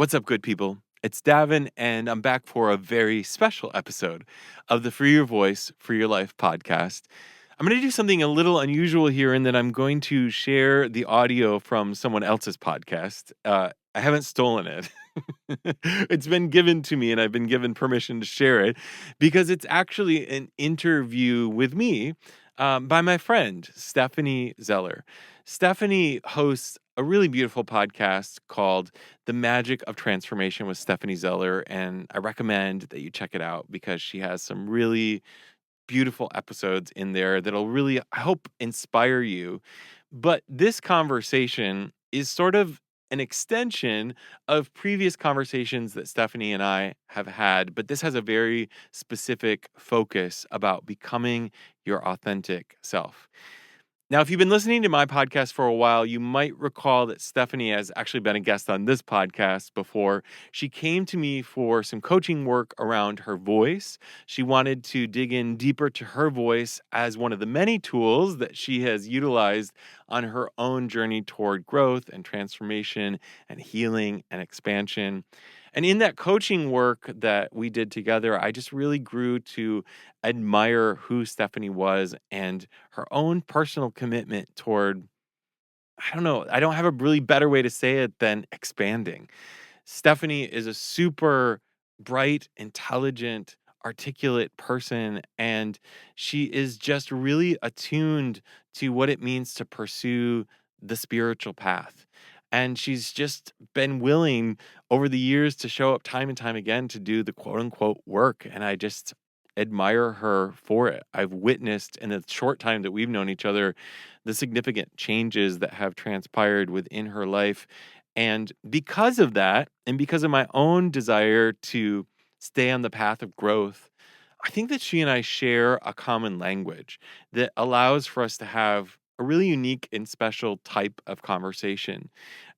What's up, good people? It's Davin, and I'm back for a very special episode of the Free Your Voice, Free Your Life podcast. I'm going to do something a little unusual here in that I'm going to share the audio from someone else's podcast. I haven't stolen it. It's been given to me, and I've been given permission to share it because it's actually an interview with me by my friend, Stephanie Zeller. Stephanie hosts a really beautiful podcast called The Magic of Transformation with Stephanie Zeller. And I recommend that you check it out because she has some really beautiful episodes in there that'll really, I hope, inspire you. But this conversation is sort of an extension of previous conversations that Stephanie and I have had, but this has a very specific focus about becoming your authentic self. Now, if you've been listening to my podcast for a while, you might recall that Stephanie has actually been a guest on this podcast before. She came to me for some coaching work around her voice. She wanted to dig in deeper to her voice as one of the many tools that she has utilized on her own journey toward growth and transformation and healing and expansion. And in that coaching work that we did together, I just really grew to admire who Stephanie was and her own personal commitment toward, I don't know, I don't have a really better way to say it than expanding. Stephanie is a super bright, intelligent, articulate person, and she is just really attuned to what it means to pursue the spiritual path. And she's just been willing over the years to show up time and time again to do the quote unquote work. And I just admire her for it. I've witnessed in the short time that we've known each other the significant changes that have transpired within her life. And because of that, and because of my own desire to stay on the path of growth, I think that she and I share a common language that allows for us to have a really unique and special type of conversation.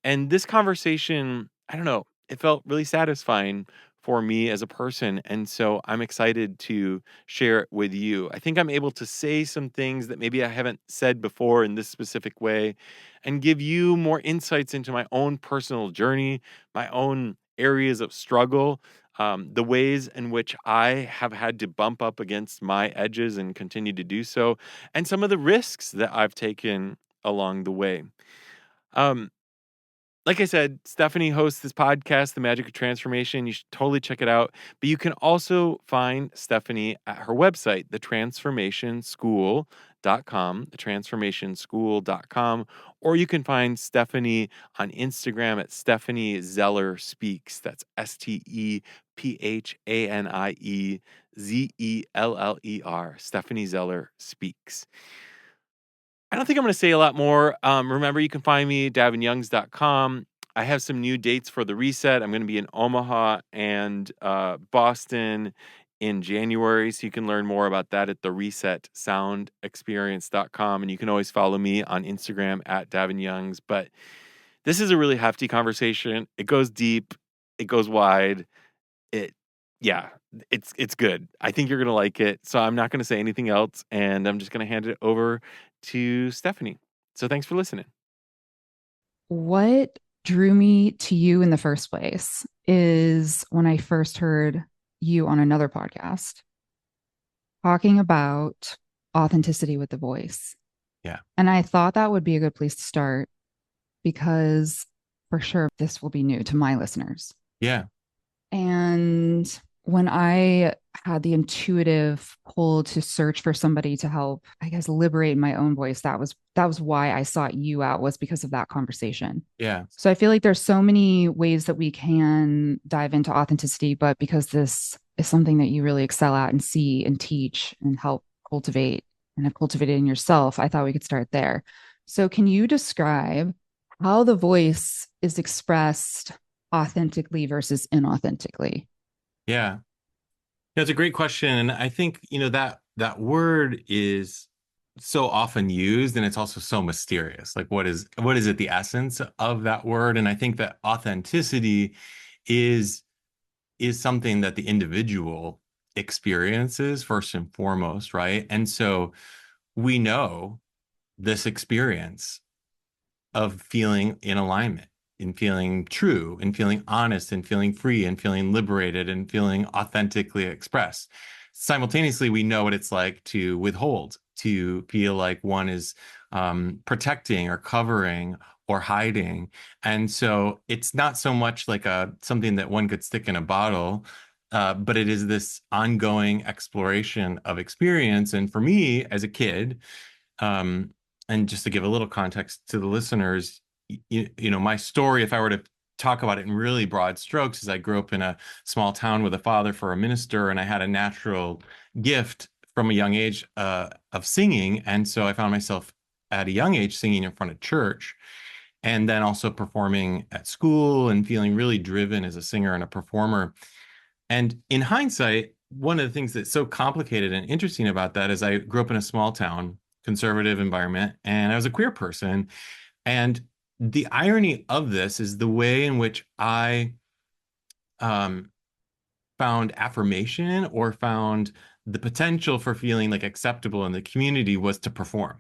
And this conversation, I don't know, it felt really satisfying for me as a person. And so I'm excited to share it with you. I think I'm able to say some things that maybe I haven't said before in this specific way and give you more insights into my own personal journey, my own areas of struggle, the ways in which I have had to bump up against my edges and continue to do so, and some of the risks that I've taken along the way. Um, like I said, Stephanie hosts this podcast, The Magic of Transformation. You should totally check it out. But you can also find Stephanie at her website, thetransformationschool.com, or you can find Stephanie on Instagram at Stephanie Zeller Speaks. That's StephaniZeller, Stephanie Zeller Speaks. I don't think I'm going to say a lot more. Remember, you can find me at davinyoungs.com. I have some new dates for the reset. I'm going to be in Omaha and Boston in January, so you can learn more about that at theresetsoundexperience.com. And you can always follow me on Instagram at davinyoungs. But this is a really hefty conversation. It goes deep. It goes wide. Yeah, it's good. I think you're going to like it. So I'm not going to say anything else, and I'm just going to hand it over to Stephanie. So thanks for listening. What drew me to you in the first place is when I first heard you on another podcast talking about authenticity with the voice. Yeah. And I thought that would be a good place to start because for sure this will be new to my listeners. Yeah. And when I had the intuitive pull to search for somebody to help, I guess, liberate my own voice, that was why I sought you out, was because of that conversation. Yeah. So I feel like there's so many ways that we can dive into authenticity, but because this is something that you really excel at and see and teach and help cultivate and have cultivated in yourself, I thought we could start there. So can you describe how the voice is expressed authentically versus inauthentically? Yeah. It's a great question. And I think, that word is so often used and it's also so mysterious. Like what is it, the essence of that word? And I think that authenticity is something that the individual experiences first and foremost, right? And so we know this experience of feeling in alignment, in feeling true, in feeling honest, and feeling free, and feeling liberated, and feeling authentically expressed. Simultaneously, we know what it's like to withhold, to feel like one is protecting or covering or hiding. And so it's not so much like a something that one could stick in a bottle, but it is this ongoing exploration of experience. And for me, as a kid, um, and just to give a little context to the listeners, my story, if I were to talk about it in really broad strokes, is I grew up in a small town with a father for a minister, and I had a natural gift from a young age of singing. And so I found myself at a young age singing in front of church, and then also performing at school and feeling really driven as a singer and a performer. And in hindsight, one of the things that's so complicated and interesting about that is I grew up in a small town, conservative environment, and I was a queer person. And the irony of this is the way in which I um, found affirmation or found the potential for feeling like acceptable in the community was to perform.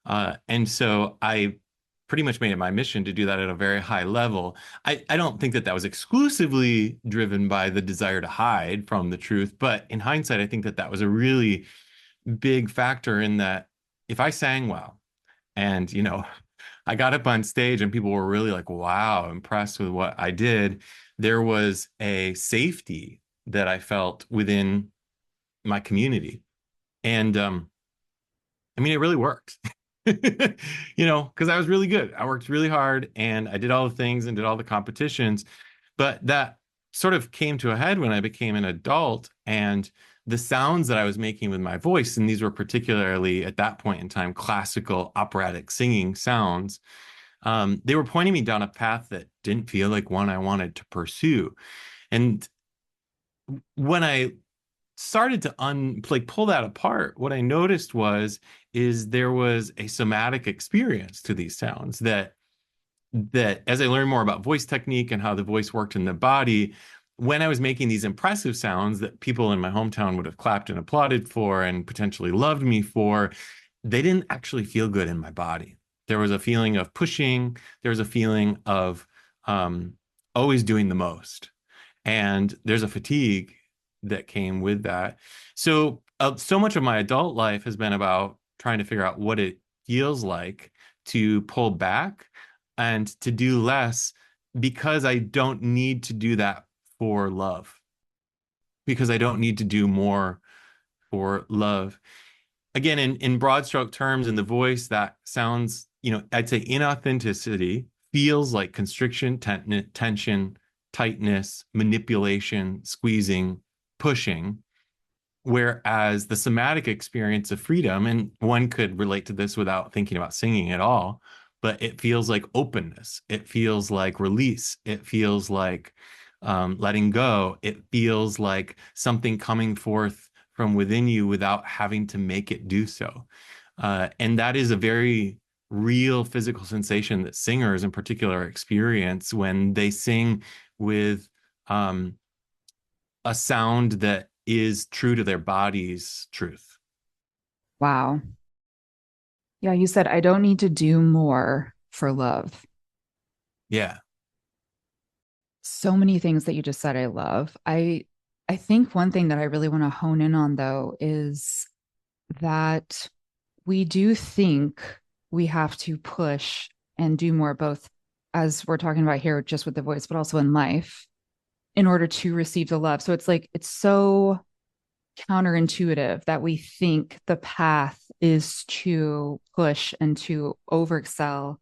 And so I pretty much made it my mission to do that at a very high level. I don't think that that was exclusively driven by the desire to hide from the truth, but in hindsight, I think that that was a really big factor in that if I sang well and, I got up on stage and people were really like, wow, impressed with what I did, there was a safety that I felt within my community. And I mean, it really worked. Because I was really good. I worked really hard and I did all the things and did all the competitions. But that sort of came to a head when I became an adult, and the sounds that I was making with my voice, and these were particularly at that point in time, classical operatic singing sounds, they were pointing me down a path that didn't feel like one I wanted to pursue. And when I started to pull that apart, what I noticed is there was a somatic experience to these sounds that as I learned more about voice technique and how the voice worked in the body, when I was making these impressive sounds that people in my hometown would have clapped and applauded for and potentially loved me for, they didn't actually feel good in my body. There was a feeling of pushing, there was a feeling of um, always doing the most. And there's a fatigue that came with that. So much of my adult life has been about trying to figure out what it feels like to pull back and to do less, because I don't need to do that for love, because I don't need to do more for love. Again, in broad stroke terms, in the voice, that sounds, I'd say inauthenticity feels like constriction, tension, tightness, manipulation, squeezing, pushing. Whereas the somatic experience of freedom, and one could relate to this without thinking about singing at all, but it feels like openness. It feels like release. It feels like letting go. It feels like something coming forth from within you without having to make it do so. And that is a very real physical sensation that singers in particular experience when they sing with um, a sound that is true to their body's truth. Wow. Yeah, you said I don't need to do more for love. Yeah. So many things that you just said I love. I think one thing that I really want to hone in on though is that we do think we have to push and do more, both as we're talking about here, just with the voice, but also in life, in order to receive the love. So it's like, it's so counterintuitive that we think the path is to push and to overexcel.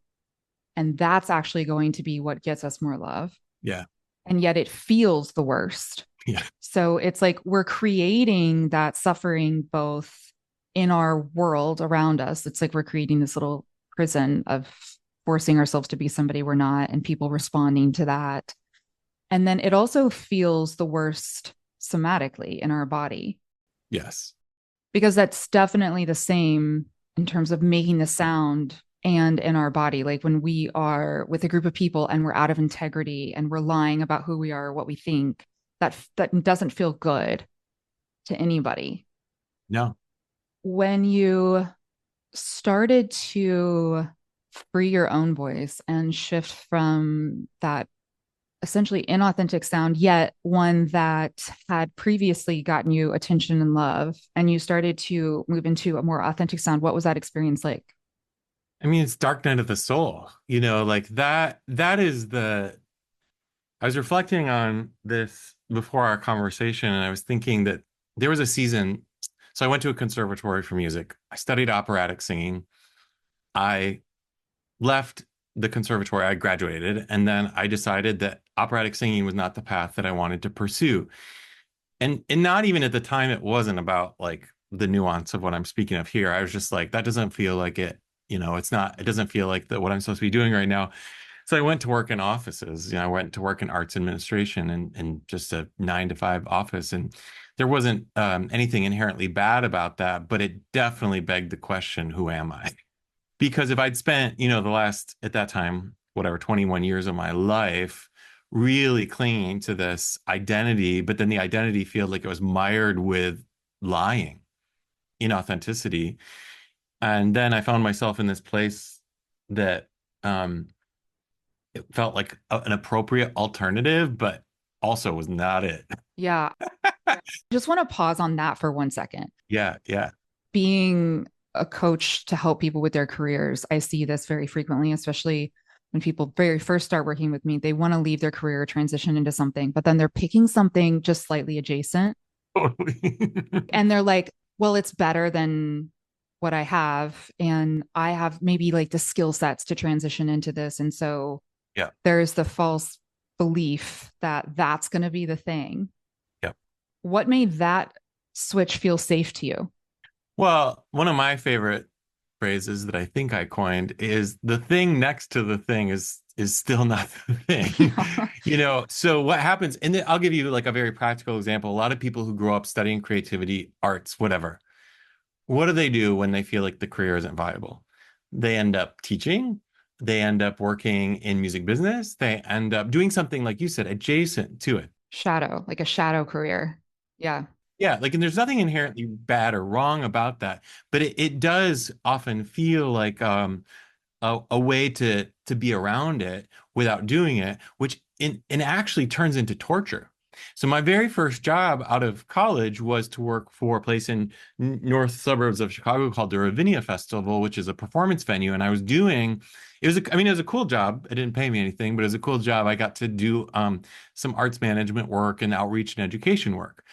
And that's actually going to be what gets us more love. Yeah. And yet it feels the worst. Yeah. So it's like we're creating that suffering both in our world around us. It's like we're creating this little prison of forcing ourselves to be somebody we're not and people responding to that. And then it also feels the worst somatically in our body, Yes. because that's definitely the same in terms of making the sound and in our body. Like when we are with a group of people and we're out of integrity and we're lying about who we are or what we think, that doesn't feel good to anybody. No. When you started to free your own voice and shift from that essentially inauthentic sound, yet one that had previously gotten you attention and love, and you started to move into a more authentic sound. What was that experience like? I mean, it's dark night of the soul, like that is I was reflecting on this before our conversation, and I was thinking that there was a season. So I went to a conservatory for music. I studied operatic singing. I left the conservatory, I graduated, and then I decided that operatic singing was not the path that I wanted to pursue. And not even at the time it wasn't about like the nuance of what I'm speaking of here. I was just like, that doesn't feel like it, it's not, it doesn't feel like what I'm supposed to be doing right now. So I went to work in offices. I went to work in arts administration and just a 9 to 5 office. And there wasn't anything inherently bad about that, but it definitely begged the question, who am I? Because if I'd spent, the last, at that time, whatever, 21 years of my life really clinging to this identity, but then the identity felt like it was mired with lying, inauthenticity. And then I found myself in this place that it felt like an appropriate alternative, but also was not it. Yeah. Just want to pause on that for 1 second. Yeah, yeah. Being a coach to help people with their careers, I see this very frequently, especially when people very first start working with me. They want to leave their career, transition into something, but then they're picking something just slightly adjacent. Totally. And they're like, well, it's better than what I have. And I have maybe like the skill sets to transition into this. And so Yeah. there's the false belief that that's going to be the thing. Yeah. What made that switch feel safe to you? Well, one of my favorite phrases that I think I coined is the thing next to the thing is still not the thing. So what happens, and then I'll give you like a very practical example. A lot of people who grow up studying creativity, arts, whatever, what do they do when they feel like the career isn't viable? They end up teaching, they end up working in music business, they end up doing something like you said, adjacent to it. Shadow, like a shadow career. Yeah. Yeah, like, and there's nothing inherently bad or wrong about that, but it does often feel like a way to be around it without doing it, which in actually turns into torture. So my very first job out of college was to work for a place in north suburbs of Chicago called the Ravinia Festival, which is a performance venue. And I was doing, it was a cool job. It didn't pay me anything, but it was a cool job. I got to do some arts management work and outreach and education work.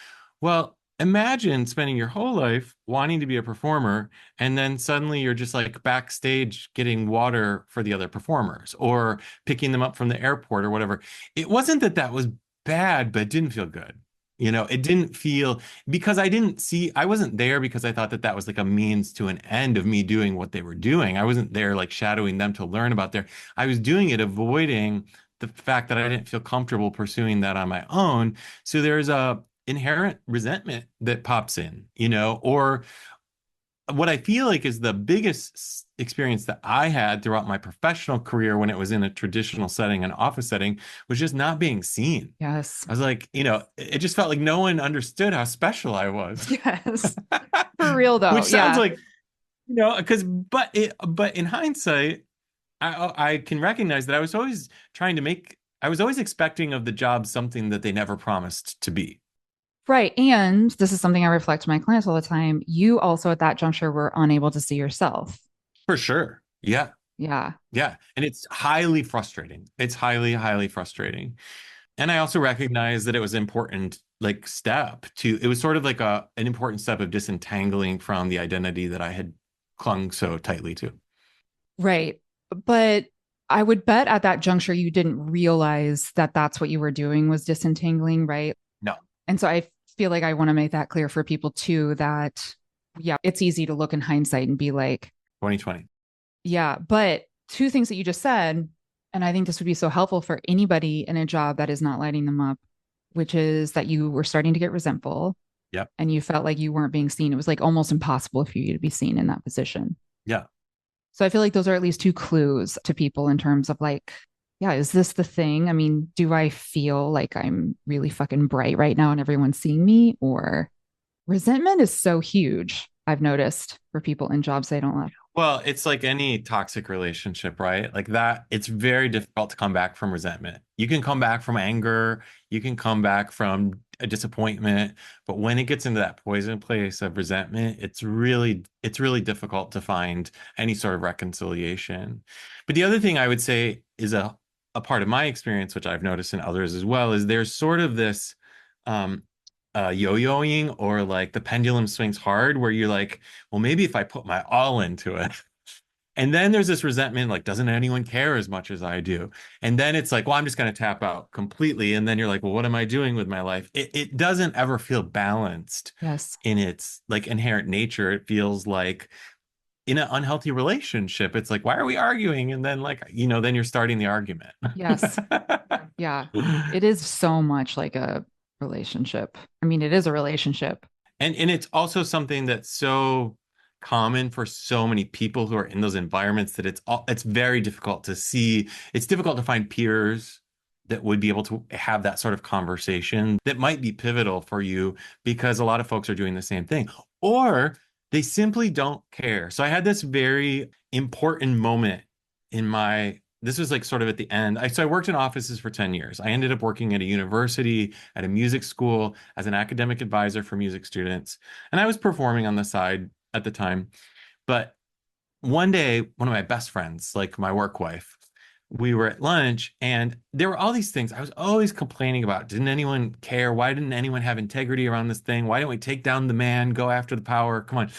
Well, imagine spending your whole life wanting to be a performer, and then suddenly you're just like backstage getting water for the other performers or picking them up from the airport or whatever. It wasn't that that was bad, but it didn't feel good. It didn't feel, because I wasn't there because I thought that that was like a means to an end of me doing what they were doing. I wasn't there like shadowing them to learn about I was doing it avoiding the fact that I didn't feel comfortable pursuing that on my own. So there's a inherent resentment that pops in, or what I feel like is the biggest experience that I had throughout my professional career when it was in a traditional setting, an office setting, was just not being seen. Yes. I was like, it just felt like no one understood how special I was. Yes. For real though. Which sounds Yeah. like, but in hindsight, I can recognize that I was always expecting of the job something that they never promised to be. Right. And this is something I reflect to my clients all the time. You also at that juncture were unable to see yourself. For sure. Yeah. Yeah. Yeah. And it's highly frustrating. It's highly, highly frustrating. And I also recognize that it was an important like step it was sort of like an important step of disentangling from the identity that I had clung so tightly to. Right. But I would bet at that juncture, you didn't realize that that's what you were doing was disentangling. Right. No. And so I feel like I want to make that clear for people too, that, yeah, it's easy to look in hindsight and be like, 2020. yeah. But two things that you just said, and I think this would be so helpful for anybody in a job that is not lighting them up, which is that you were starting to get resentful. Yep. And you felt like you weren't being seen. It was like almost impossible for you to be seen in that position. Yeah. So I feel like those are at least two clues to people in terms of like, yeah, is this the thing? I mean, do I feel like I'm really fucking bright right now and everyone's seeing me? Or resentment is so huge. I've noticed for people in jobs they don't love. Well, it's like any toxic relationship, right? Like that, it's very difficult to come back from resentment. You can come back from anger, you can come back from a disappointment, but when it gets into that poison place of resentment, it's really difficult to find any sort of reconciliation. But the other thing I would say is a part of my experience, which I've noticed in others as well, is there's sort of this um yo-yoing, or like the pendulum swings hard where you're like, well, maybe if I put my all into it. And then there's this resentment, like, doesn't anyone care as much as I do? And then it's like, well, I'm just going to tap out completely. And then you're like, well, what am I doing with my life? It doesn't ever feel balanced Yes. in its like inherent nature. It feels like in an unhealthy relationship, it's like, why are we arguing? And then like, then you're starting the argument. Yes. Yeah. It is so much like a relationship. I mean, it is a relationship. And it's also something that's so common for so many people who are in those environments that it's very difficult to see. It's difficult to find peers that would be able to have that sort of conversation that might be pivotal for you, because a lot of folks are doing the same thing, or they simply don't care. So I had this very important moment in my this was like sort of at the end. So I worked in offices for 10 years. I ended up working at a university, at a music school, as an academic advisor for music students. And I was performing on the side at the time. But one day, one of my best friends, like my work wife, we were at lunch and there were all these things I was always complaining about. Didn't anyone care? Why didn't anyone have integrity around this thing? Why didn't we take down the man, go after the power? Come on.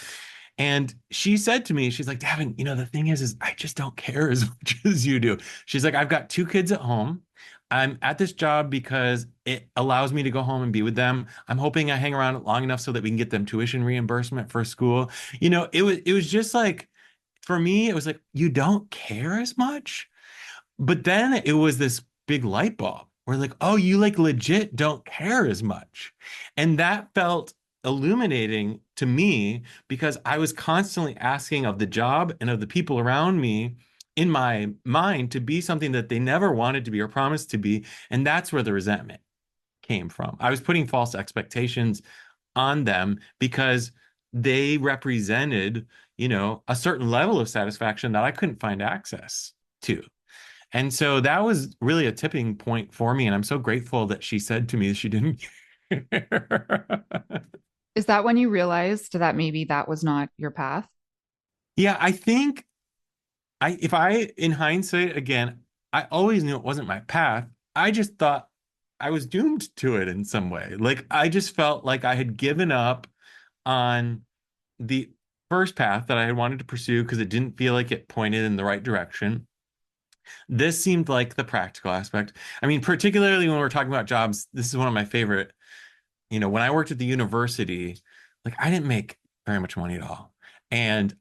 And she said to me, she's like, Davin, the thing is I just don't care as much as you do. She's like, I've got two kids at home. I'm at this job because it allows me to go home and be with them. I'm hoping I hang around long enough so that we can get them tuition reimbursement for school. It was just like, for me, it was like, you don't care as much. But then it was this big light bulb where like, oh, you like legit don't care as much. And that felt illuminating to me, because I was constantly asking of the job and of the people around me in my mind to be something that they never wanted to be or promised to be. And that's where the resentment came from. I was putting false expectations on them because they represented, a certain level of satisfaction that I couldn't find access to. And so that was really a tipping point for me. And I'm so grateful that she said to me that she didn't care. Is that when you realized that maybe that was not your path? Yeah, I think if I, in hindsight, again, I always knew it wasn't my path. I just thought I was doomed to it in some way. Like, I just felt like I had given up on the first path that I had wanted to pursue because it didn't feel like it pointed in the right direction. This seemed like the practical aspect. I mean, particularly when we're talking about jobs, this is one of my favorite. When I worked at the university, like, I didn't make very much money at all. And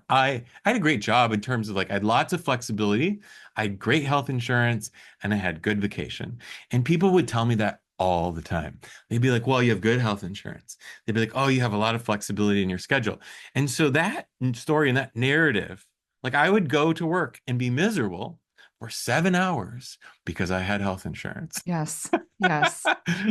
I had a great job in terms of like, I had lots of flexibility, I had great health insurance, and I had good vacation. And people would tell me that all the time. They'd be like, well, you have good health insurance. They'd be like, oh, you have a lot of flexibility in your schedule. And so that story and that narrative, like, I would go to work and be miserable for 7 hours because I had health insurance. Yes. Yes.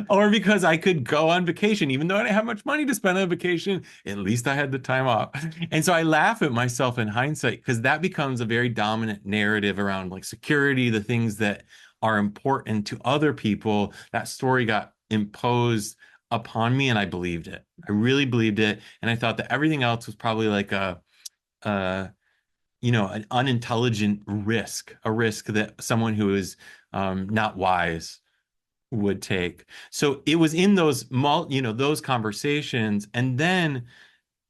Or because I could go on vacation, even though I didn't have much money to spend on vacation, at least I had the time off. And so I laugh at myself in hindsight, because that becomes a very dominant narrative around like security, the things that are important to other people. That story got imposed upon me and I believed it. I really believed it. And I thought that everything else was probably like a an unintelligent risk, a risk that someone who is not wise would take. So it was in those conversations. And then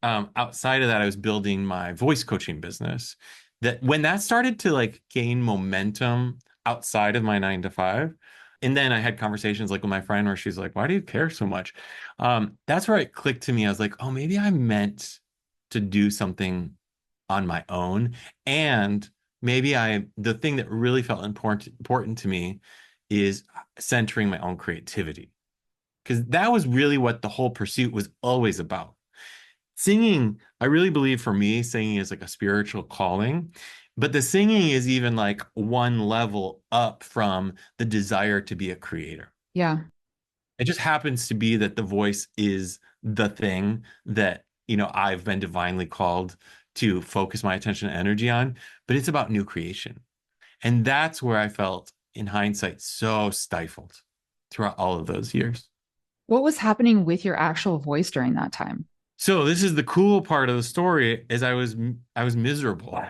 outside of that, I was building my voice coaching business. That when that started to like gain momentum outside of my 9 to 5, and then I had conversations like with my friend where she's like, why do you care so much? That's where it clicked to me. I was like, oh, maybe I'm meant to do something on my own. And maybe the thing that really felt important to me is centering my own creativity. Because that was really what the whole pursuit was always about. Singing, I really believe for me, singing is like a spiritual calling. But the singing is even like one level up from the desire to be a creator. Yeah. It just happens to be that the voice is the thing that, I've been divinely called to focus my attention and energy on, but it's about new creation. And that's where I felt, in hindsight, so stifled throughout all of those years. What was happening with your actual voice during that time? So this is the cool part of the story is I was miserable.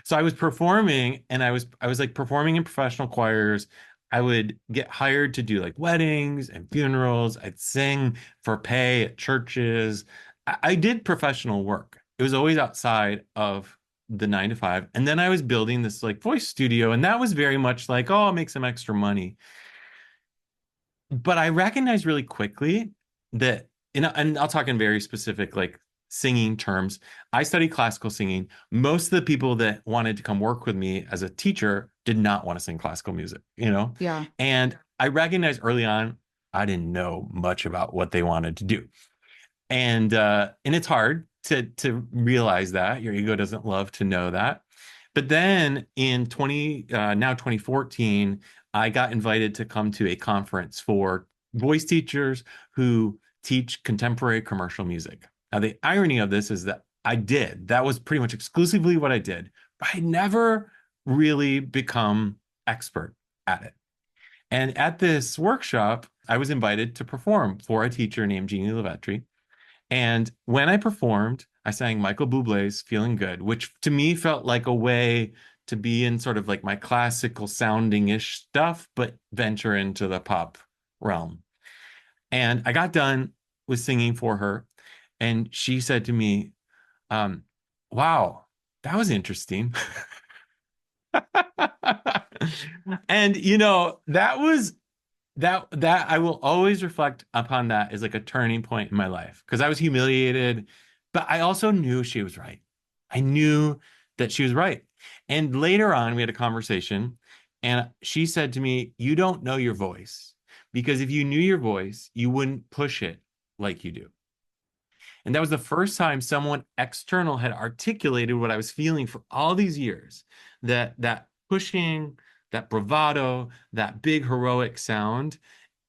So I was performing and I was like performing in professional choirs. I would get hired to do like weddings and funerals. I'd sing for pay at churches. I did professional work. It was always outside of the 9 to 5. And then I was building this like voice studio, and that was very much like, oh, I'll make some extra money. But I recognized really quickly that, and I'll talk in very specific, like singing terms. I studied classical singing. Most of the people that wanted to come work with me as a teacher did not want to sing classical music. Yeah. And I recognized early on, I didn't know much about what they wanted to do. And it's hard to realize that your ego doesn't love to know that. But then in 2014, I got invited to come to a conference for voice teachers who teach contemporary commercial music. Now, the irony of this is that that was pretty much exclusively what I did, but I never really become expert at it. And at this workshop, I was invited to perform for a teacher named Jeannie Levetri. And when I performed, I sang Michael Bublé's Feeling Good, which to me felt like a way to be in sort of like my classical sounding-ish stuff, but venture into the pop realm. And I got done with singing for her, and she said to me, um, wow, that was interesting. And that I will always reflect upon that as like a turning point in my life because I was humiliated, but I also knew she was right. I knew that she was right. And later on, we had a conversation, and she said to me, "You don't know your voice because if you knew your voice, you wouldn't push it like you do." And that was the first time someone external had articulated what I was feeling for all these years, that pushing, that bravado, that big heroic sound,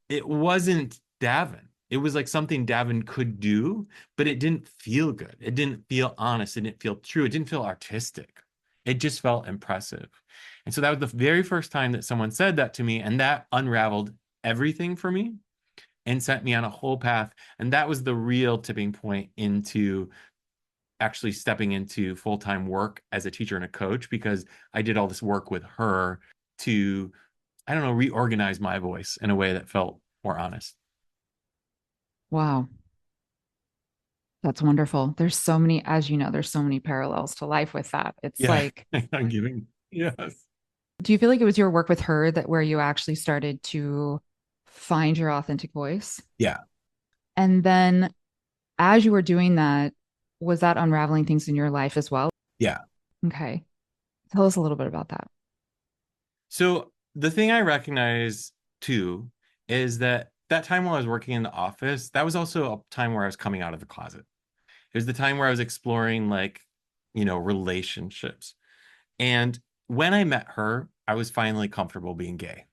it wasn't Davin. It was like something Davin could do, but it didn't feel good. It didn't feel honest. It didn't feel true. It didn't feel artistic. It just felt impressive. And so that was the very first time that someone said that to me, and that unraveled everything for me and sent me on a whole path. And that was the real tipping point into actually stepping into full-time work as a teacher and a coach because I did all this work with her to, I don't know, reorganize my voice in a way that felt more honest. Wow. That's wonderful. There's so many, as you know, there's so many parallels to life with that. It's Yeah, like, I'm giving. Yes. do you feel like it was your work with her that where you actually started to find your authentic voice? Yeah. And then as you were doing that, was that unraveling things in your life as well? Yeah. Okay. Tell us a little bit about that. So the thing I recognize too is that time while I was working in the office, that was also a time where I was coming out of the closet. It was the time where I was exploring like, relationships. And when I met her, I was finally comfortable being gay.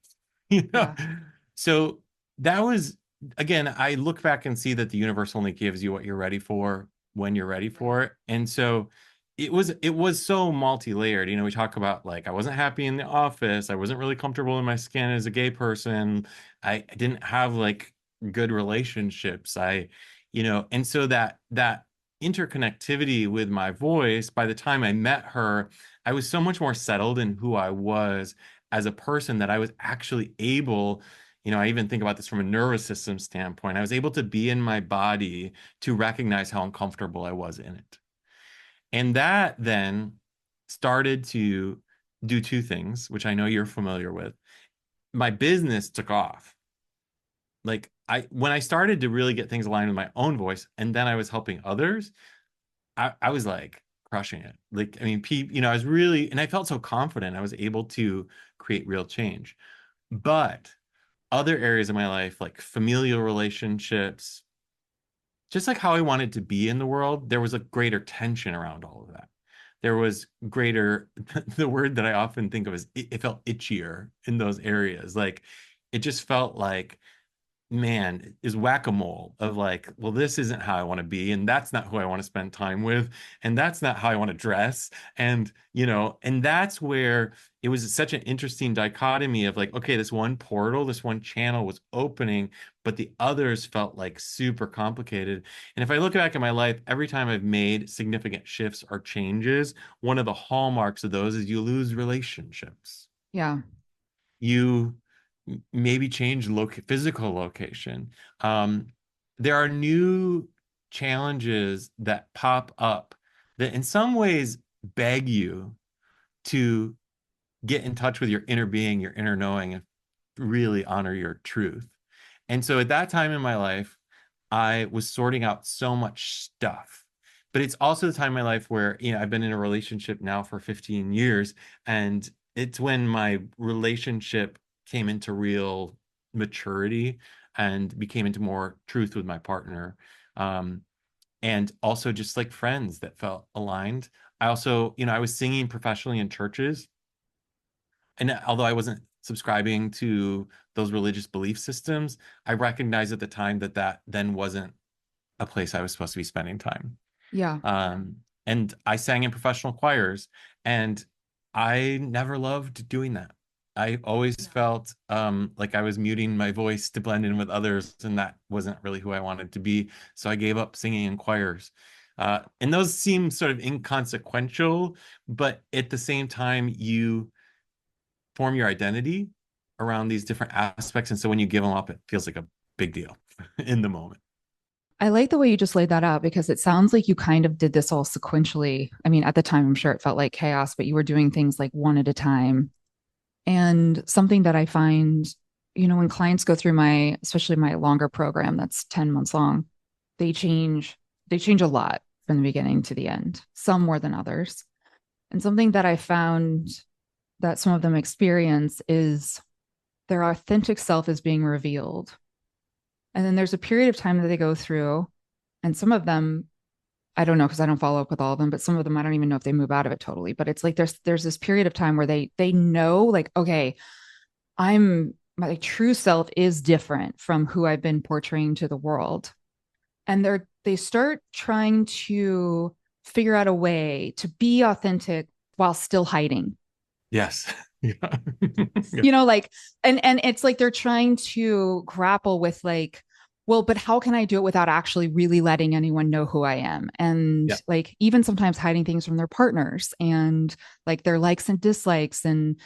You know? Yeah. So that was, again, I look back and see that the universe only gives you what you're ready for when you're ready for it. And so it was so multi-layered. We talk about like I wasn't happy in the office, I wasn't really comfortable in my skin as a gay person. I didn't have like good relationships. And so that interconnectivity with my voice, by the time I met her, I was so much more settled in who I was as a person that I was actually able, I even think about this from a nervous system standpoint. I was able to be in my body to recognize how uncomfortable I was in it. And that then started to do two things, which I know you're familiar with. My business took off. Like when I started to really get things aligned with my own voice, and then I was helping others, I was like crushing it. Like, I mean, I was really, and I felt so confident I was able to create real change. But other areas of my life, like familial relationships, just like how I wanted to be in the world, there was a greater tension around all of that. There was greater, the word that I often think of is it felt itchier in those areas. Like it just felt like man, is whack-a-mole of like, well, this isn't how I want to be, and that's not who I want to spend time with, and that's not how I want to dress. And, and that's where it was such an interesting dichotomy of like, okay, this one portal, this one channel was opening, but the others felt like super complicated. And if I look back at my life, every time I've made significant shifts or changes, one of the hallmarks of those is you lose relationships. Yeah. You maybe change physical location. Um, there are new challenges that pop up that in some ways beg you to get in touch with your inner being, your inner knowing, and really honor your truth. And so at that time in my life, I was sorting out so much stuff. But it's also the time in my life where, I've been in a relationship now for 15 years, and it's when my relationship came into real maturity and became into more truth with my partner. Um, and also just like friends that felt aligned. I also, I was singing professionally in churches, and although I wasn't subscribing to those religious belief systems, I recognized at the time that that then wasn't a place I was supposed to be spending time. Yeah. Um, and I sang in professional choirs, and I never loved doing that. I always felt like I was muting my voice to blend in with others, and that wasn't really who I wanted to be. So I gave up singing in choirs. And those seem sort of inconsequential, but at the same time, you form your identity around these different aspects. And so when you give them up, it feels like a big deal in the moment. I like the way you just laid that out because it sounds like you kind of did this all sequentially. I mean, at the time, I'm sure it felt like chaos, but you were doing things like one at a time. And something that I find, when clients go through especially my longer program that's 10 months long, they change, they change a lot from the beginning to the end, some more than others. And something that I found that some of them experience is their authentic self is being revealed. And then there's a period of time that they go through, and some of them, I don't know because I don't follow up with all of them, but some of them I don't even know if they move out of it totally. But it's like there's this period of time where they know like, okay, my true self is different from who I've been portraying to the world. And they start trying to figure out a way to be authentic while still hiding. Yes. Yeah. Yeah. Like, and it's like they're trying to grapple with like, well, but how can I do it without actually really letting anyone know who I am? And Yeah. like even sometimes hiding things from their partners and like their likes and dislikes. And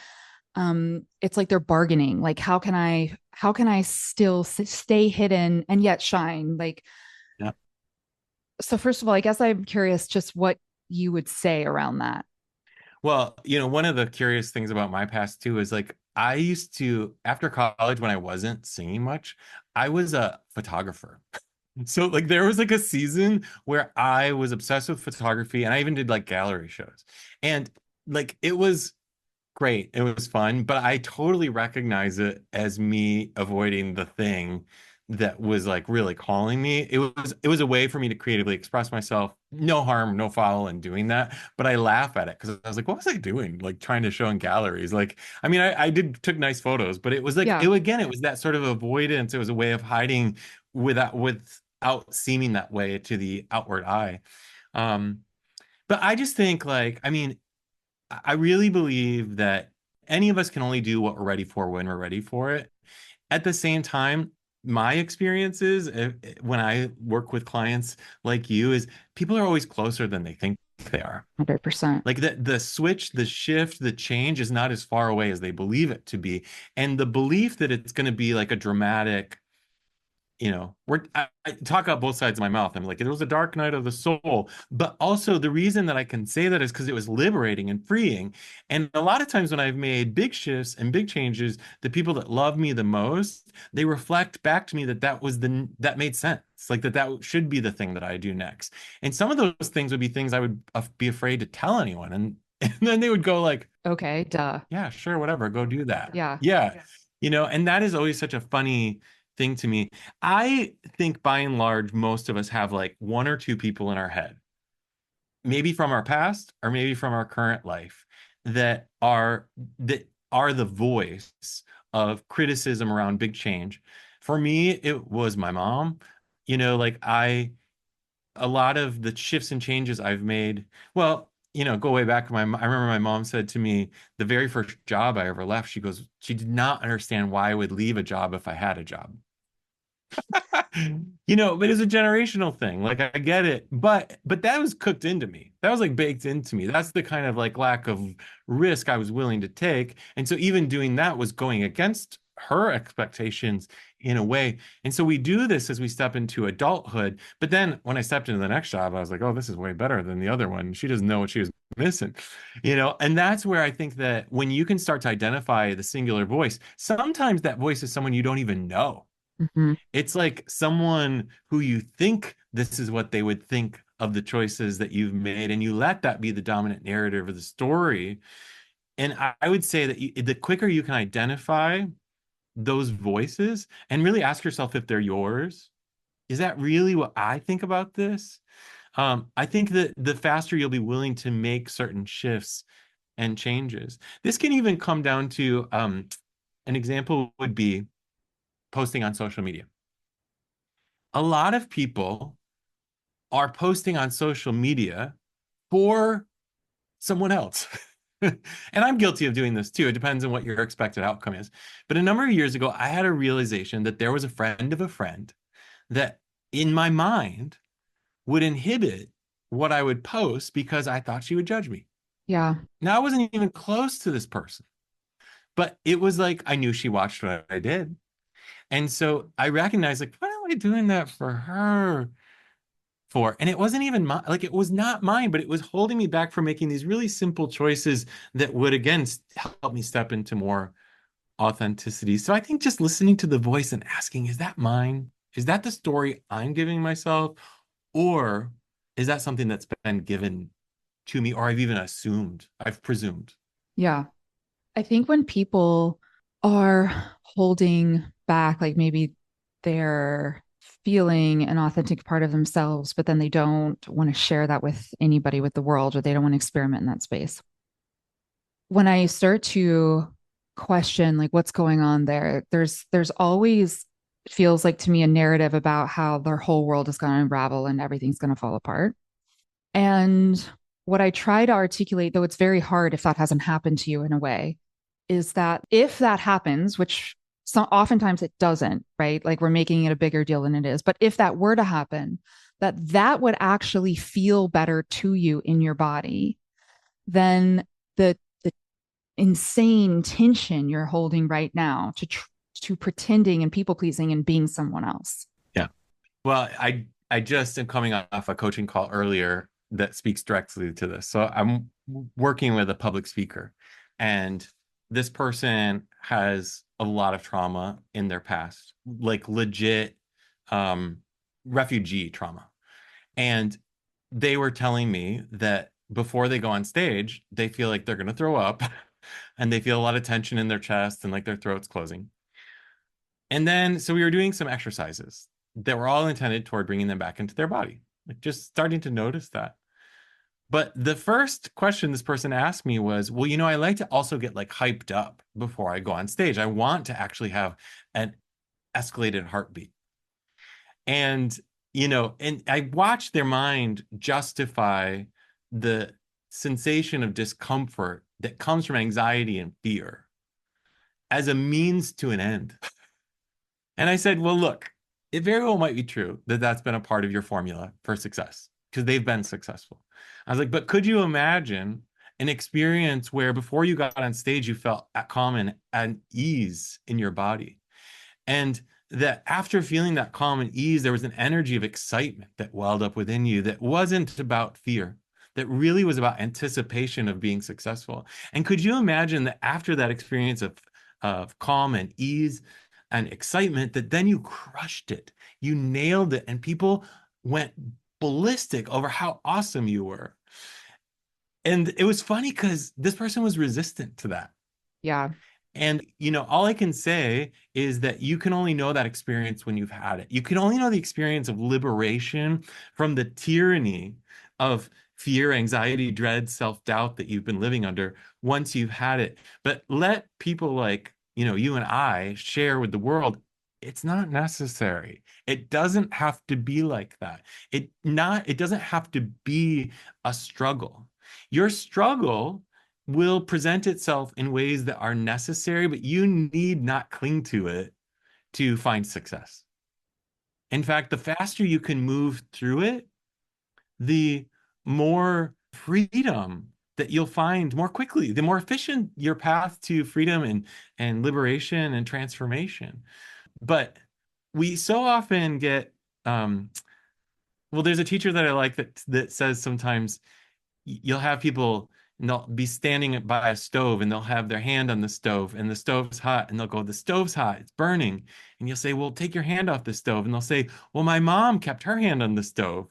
it's like they're bargaining. Like, how can I still stay hidden and yet shine? Like, Yeah. so first of all, I guess I'm curious just what you would say around that. Well, one of the curious things about my past too is like I used to, after college, when I wasn't singing much, I was a photographer. So like there was like a season where I was obsessed with photography, and I even did like gallery shows. And like it was great. It was fun, but I totally recognize it as me avoiding the thing that was like really calling me. It was a way for me to creatively express myself. No harm, no foul in doing that. But I laugh at it because I was like, what was I doing? Like trying to show in galleries. Like, I mean, I did took nice photos, but it was like Yeah. it was that sort of avoidance. It was a way of hiding without seeming that way to the outward eye. Um, but I just think like, I mean, I really believe that any of us can only do what we're ready for when we're ready for it. At the same time, my experiences when I work with clients like you is people are always closer than they think they are. 100%. Like the switch, the shift, the change is not as far away as they believe it to be. And the belief that it's going to be like a dramatic, I talk out both sides of my mouth. I'm like, it was a dark night of the soul. But also the reason that I can say that is because it was liberating and freeing. And a lot of times when I've made big shifts and big changes, the people that love me the most, they reflect back to me that made sense. Like that should be the thing that I do next. And some of those things would be things I would be afraid to tell anyone. And then they would go like, Okay. Duh. yeah, sure, whatever, go do that. Yeah. Yeah. And that is always such a funny thing to me. I think by and large, most of us have like one or two people in our head, maybe from our past or maybe from our current life, that are the voice of criticism around big change. For me, it was my mom. Like a lot of the shifts and changes I've made, well, go way back. I remember my mom said to me, the very first job I ever left, she goes, she did not understand why I would leave a job if I had a job. But it's a generational thing. Like I get it, but that was cooked into me. That was like baked into me. That's the kind of like lack of risk I was willing to take. And so even doing that was going against her expectations in a way. And so we do this as we step into adulthood. But then when I stepped into the next job, I was like, oh, this is way better than the other one. She doesn't know what she was missing, and that's where I think that when you can start to identify the singular voice, sometimes that voice is someone you don't even know. Hmm. It's like someone who you think this is what they would think of the choices that you've made, and you let that be the dominant narrative of the story. And I would say that the quicker you can identify those voices and really ask yourself if they're yours, is that really what I think about this? I think that the faster you'll be willing to make certain shifts and changes. This can even come down to an example would be posting on social media. A lot of people are posting on social media for someone else. And I'm guilty of doing this too. It depends on what your expected outcome is. But a number of years ago, I had a realization that there was a friend of a friend that in my mind would inhibit what I would post because I thought she would judge me. Yeah. Now, I wasn't even close to this person, but it was like I knew she watched what I did. And so I recognized, like, why am I doing that for her? For and it wasn't even my like it was not mine, but it was holding me back from making these really simple choices that would again help me step into more authenticity. So I think just listening to the voice and asking, is that mine? Is that the story I'm giving myself? Or is that something that's been given to me, or I've even assumed, I've presumed? Yeah. I think when people are holding back, like maybe they're feeling an authentic part of themselves, but then they don't want to share that with anybody, with the world, or they don't want to experiment in that space. When I start to question like what's going on there, there's always feels like to me a narrative about how their whole world is going to unravel and everything's going to fall apart. And what I try to articulate, though it's very hard if that hasn't happened to you in a way, is that if that happens, which oftentimes it doesn't, right? Like we're making it a bigger deal than it is. But if that were to happen, that would actually feel better to you in your body than the insane tension you're holding right now to pretending and people pleasing and being someone else. Yeah. Well, I just am coming off a coaching call earlier that speaks directly to this. So I'm working with a public speaker, and this person has a lot of trauma in their past, like legit um, refugee trauma. And they were telling me that before they go on stage, they feel like they're going to throw up and they feel a lot of tension in their chest and like their throat's closing. And then, so we were doing some exercises that were all intended toward bringing them back into their body, like just starting to notice that. But the first question this person asked me was, well, I like to also get like hyped up before I go on stage. I want to actually have an escalated heartbeat. And, and I watched their mind justify the sensation of discomfort that comes from anxiety and fear as a means to an end. And I said, well, look, it very well might be true that that's been a part of your formula for success because they've been successful. I was like, but could you imagine an experience where before you got on stage, you felt at calm and at ease in your body? And that after feeling that calm and ease, there was an energy of excitement that welled up within you that wasn't about fear, that really was about anticipation of being successful. And could you imagine that after that experience of calm and ease and excitement, that then you crushed it, you nailed it, and people went ballistic over how awesome you were? And it was funny because this person was resistant to that. Yeah. And, all I can say is that you can only know that experience when you've had it. You can only know the experience of liberation from the tyranny of fear, anxiety, dread, self-doubt that you've been living under once you've had it. But let people like, you and I share with the world It's not necessary. It doesn't have to be like that. It doesn't have to be a struggle. Your struggle will present itself in ways that are necessary, but you need not cling to it to find success. In fact, the faster you can move through it, the more freedom that you'll find more quickly, the more efficient your path to freedom and liberation and transformation. But we so often get well, there's a teacher that I like that says sometimes you'll have people and they'll be standing by a stove and they'll have their hand on the stove and the stove's hot and they'll go, the stove's hot, it's burning. And you'll say, well, take your hand off the stove. And they'll say, well, my mom kept her hand on the stove.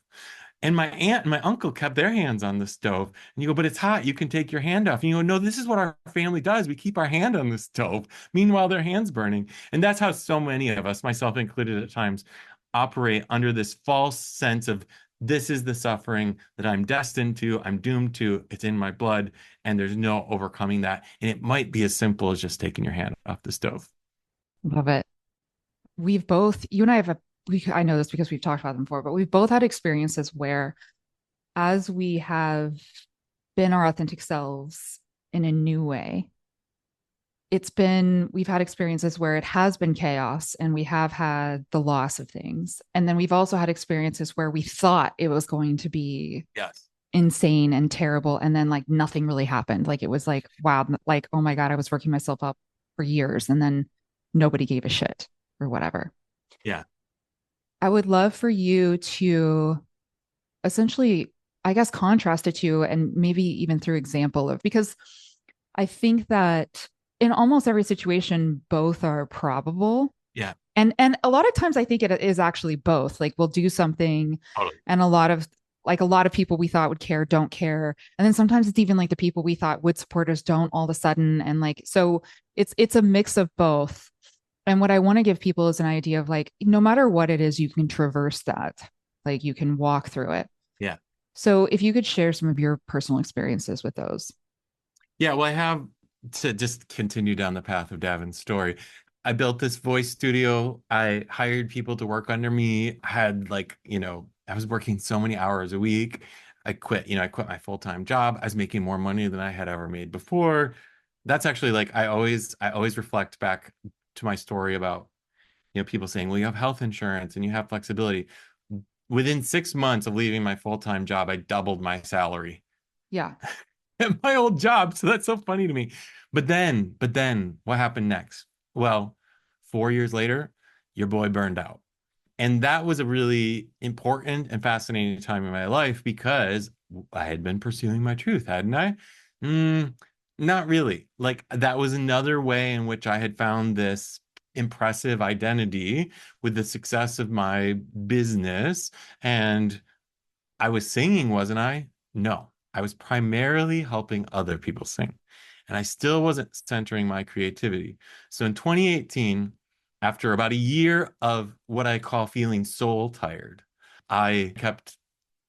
And my aunt and my uncle kept their hands on the stove. And you go, but it's hot. You can take your hand off. And you go, no, this is what our family does. We keep our hand on the stove. Meanwhile, their hand's burning. And that's how so many of us, myself included at times, operate under this false sense of this is the suffering that I'm destined to, I'm doomed to, it's in my blood, and there's no overcoming that. And it might be as simple as just taking your hand off the stove. Love it. We've both, you and I have I know this because we've talked about them before, but we've both had experiences where as we have been our authentic selves in a new way, we've had experiences where it has been chaos and we have had the loss of things. And then we've also had experiences where we thought it was going to be Yes. insane and terrible. And then like nothing really happened. Like it was like, wow, like, oh my God, I was working myself up for years and then nobody gave a shit or whatever. Yeah. I would love for you to essentially, I guess, contrast it to, and maybe even through example of, because I think that in almost every situation, both are probable. Yeah. And a lot of times I think it is actually both. Like we'll do something Totally. and a lot of people we thought would care don't care. And then sometimes it's even like the people we thought would support us don't all of a sudden. And like so it's a mix of both. And what I want to give people is an idea of like, no matter what it is, you can traverse that. Like you can walk through it. Yeah. So if you could share some of your personal experiences with those. Yeah, well, I have to just continue down the path of Davin's story. I built this voice studio. I hired people to work under me. I had like, I was working so many hours a week. I quit my full-time job. I was making more money than I had ever made before. That's actually like I always reflect back to my story about, people saying, well, you have health insurance and you have flexibility. Within 6 months of leaving my full-time job, I doubled my salary Yeah. at my old job. So that's so funny to me. But then what happened next? Well, 4 years later, your boy burned out. And that was a really important and fascinating time in my life because I had been pursuing my truth, hadn't I? Mm, not really. Like that was another way in which I had found this impressive identity with the success of my business. And I was singing, wasn't I? No, I was primarily helping other people sing. And I still wasn't centering my creativity. So in 2018, after about a year of what I call feeling soul tired, I kept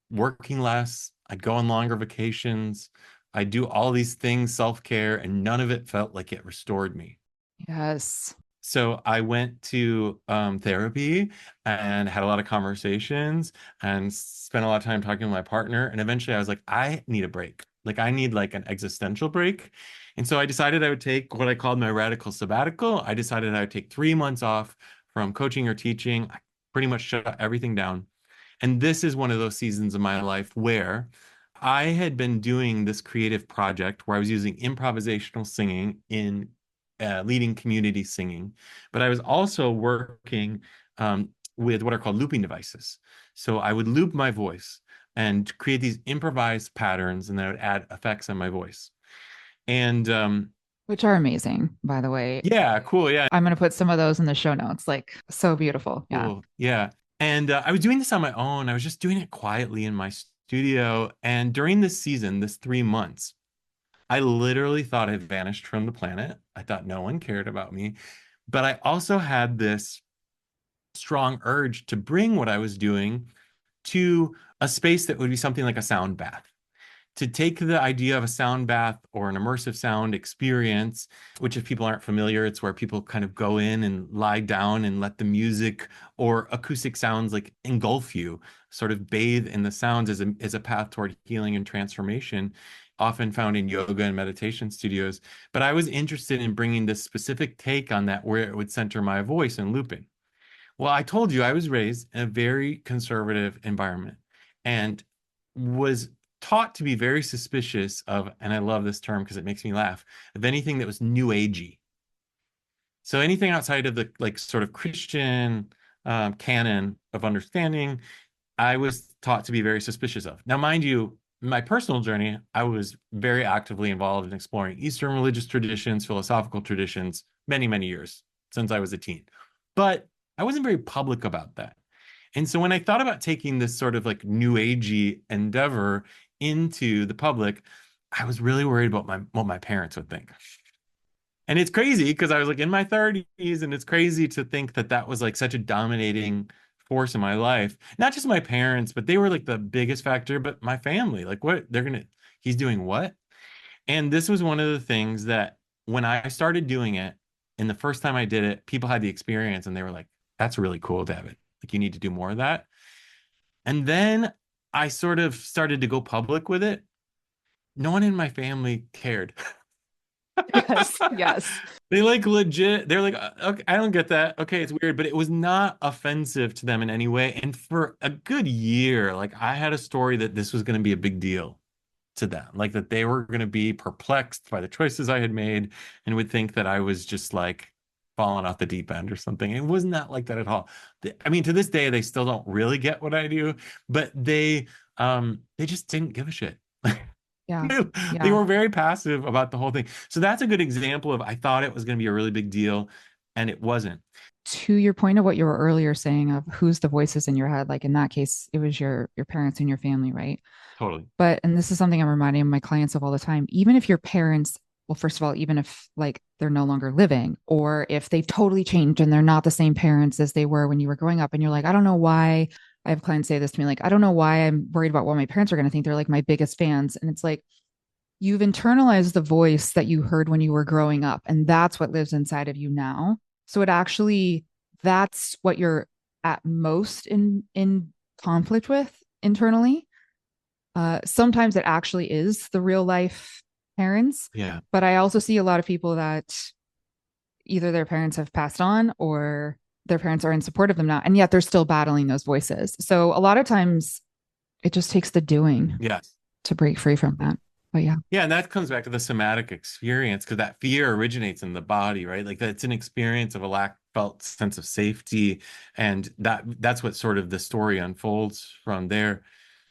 working less. I'd go on longer vacations. I'd do all these things, self-care, and none of it felt like it restored me. Yes. So I went to therapy and had a lot of conversations and spent a lot of time talking to my partner. And eventually I was like, I need a break. Like I need like an existential break. And so I decided I would take what I called my radical sabbatical. I decided I would take 3 months off from coaching or teaching. I pretty much shut everything down. And this is one of those seasons of my life where I had been doing this creative project where I was using improvisational singing in leading community singing, but I was also working with what are called looping devices. So I would loop my voice and create these improvised patterns, and then I would add effects on my voice. And Which are amazing, by the way. yeah, cool. Yeah, I'm going to put some of those in the show notes. Like, so beautiful. Yeah. cool. Yeah. And I was doing this on my own. I was just doing it quietly in my studio. And during this season, this 3 months, I literally thought I vanished from the planet. I thought no one cared about me. But I also had this strong urge to bring what I was doing to a space that would be something like a sound bath, to take the idea of a sound bath or an immersive sound experience, which if people aren't familiar, it's where people kind of go in and lie down and let the music or acoustic sounds like engulf you, sort of bathe in the sounds as a path toward healing and transformation, often found in yoga and meditation studios. But I was interested in bringing this specific take on that where it would center my voice and looping. Well, I told you I was raised in a very conservative environment and was taught to be very suspicious of, and I love this term because it makes me laugh, of anything that was new agey. So anything outside of the like sort of Christian canon of understanding, I was taught to be very suspicious of. Now, mind you, in my personal journey, I was very actively involved in exploring Eastern religious traditions, philosophical traditions, many, many years since I was a teen. But I wasn't very public about that. And so when I thought about taking this sort of like new agey endeavor into the public, I was really worried about what my parents would think. And it's crazy because I was like in my 30s, and it's crazy to think that that was like such a dominating force in my life. Not just my parents, but they were like the biggest factor, but my family. Like, what he's doing what? And this was one of the things that when I started doing it, and the first time I did it, people had the experience and they were like, that's really cool, Davin. Like, you need to do more of that. And then I sort of started to go public with it. No one in my family cared. Yes, yes. They like legit, they're like, okay, I don't get that. Okay, it's weird, but it was not offensive to them in any way. And for a good year, like I had a story that this was going to be a big deal to them, like that they were going to be perplexed by the choices I had made and would think that I was just like falling off the deep end or something. It was not like that at all. I mean, to this day, they still don't really get what I do, but they just didn't give a shit. Yeah. They Yeah. were very passive about the whole thing. So that's a good example of I thought it was going to be a really big deal, and it wasn't. To your point of what you were earlier saying of who's the voices in your head, like in that case, it was your parents and your family, right? Totally. But and this is something I'm reminding my clients of all the time. Even if your parents, well, first of all, even if like they're no longer living, or if they've totally changed and they're not the same parents as they were when you were growing up, and you're like, I don't know why. I have clients say this to me, like, I don't know why I'm worried about what my parents are going to think. They're like my biggest fans, and it's like you've internalized the voice that you heard when you were growing up, and that's what lives inside of you now. So it actually, that's what you're at most in conflict with internally. Sometimes it actually is the real life parents, Yeah. but I also see a lot of people that either their parents have passed on or their parents are in support of them now, and yet they're still battling those voices. So a lot of times it just takes the doing Yes. to break free from that. But yeah. Yeah, and that comes back to the somatic experience because that fear originates in the body, right? Like that's an experience of a lack felt sense of safety, and that's what sort of the story unfolds from there.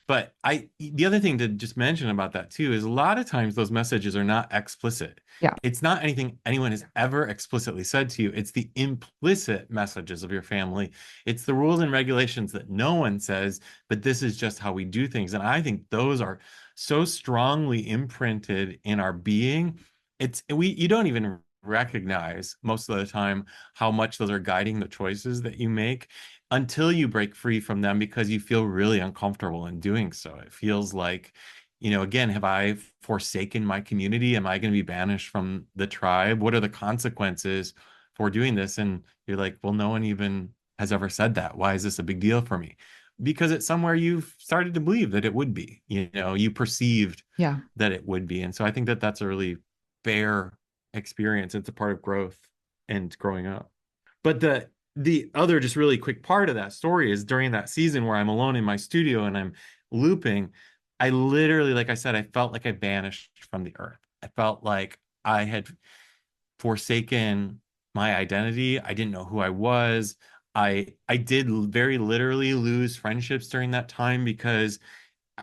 But the other thing to just mention about that too is a lot of times those messages are not explicit. Yeah. It's not anything anyone has ever explicitly said to you. It's the implicit messages of your family. It's the rules and regulations that no one says, but this is just how we do things. And I think those are so strongly imprinted in our being. You don't even recognize most of the time how much those are guiding the choices that you make until you break free from them because you feel really uncomfortable in doing so. It feels like, again, have I forsaken my community? Am I going to be banished from the tribe? What are the consequences for doing this? And you're like, well, no one even has ever said that. Why is this a big deal for me? Because it's somewhere you've started to believe that it would be, you perceived Yeah. that it would be. And so I think that that's a really fair experience. It's a part of growth and growing up. But the other just really quick part of that story is during that season where I'm alone in my studio and I'm looping, I literally, like I said, I felt like I vanished from the earth. I felt like I had forsaken my identity. I didn't know who I was. I did very literally lose friendships during that time because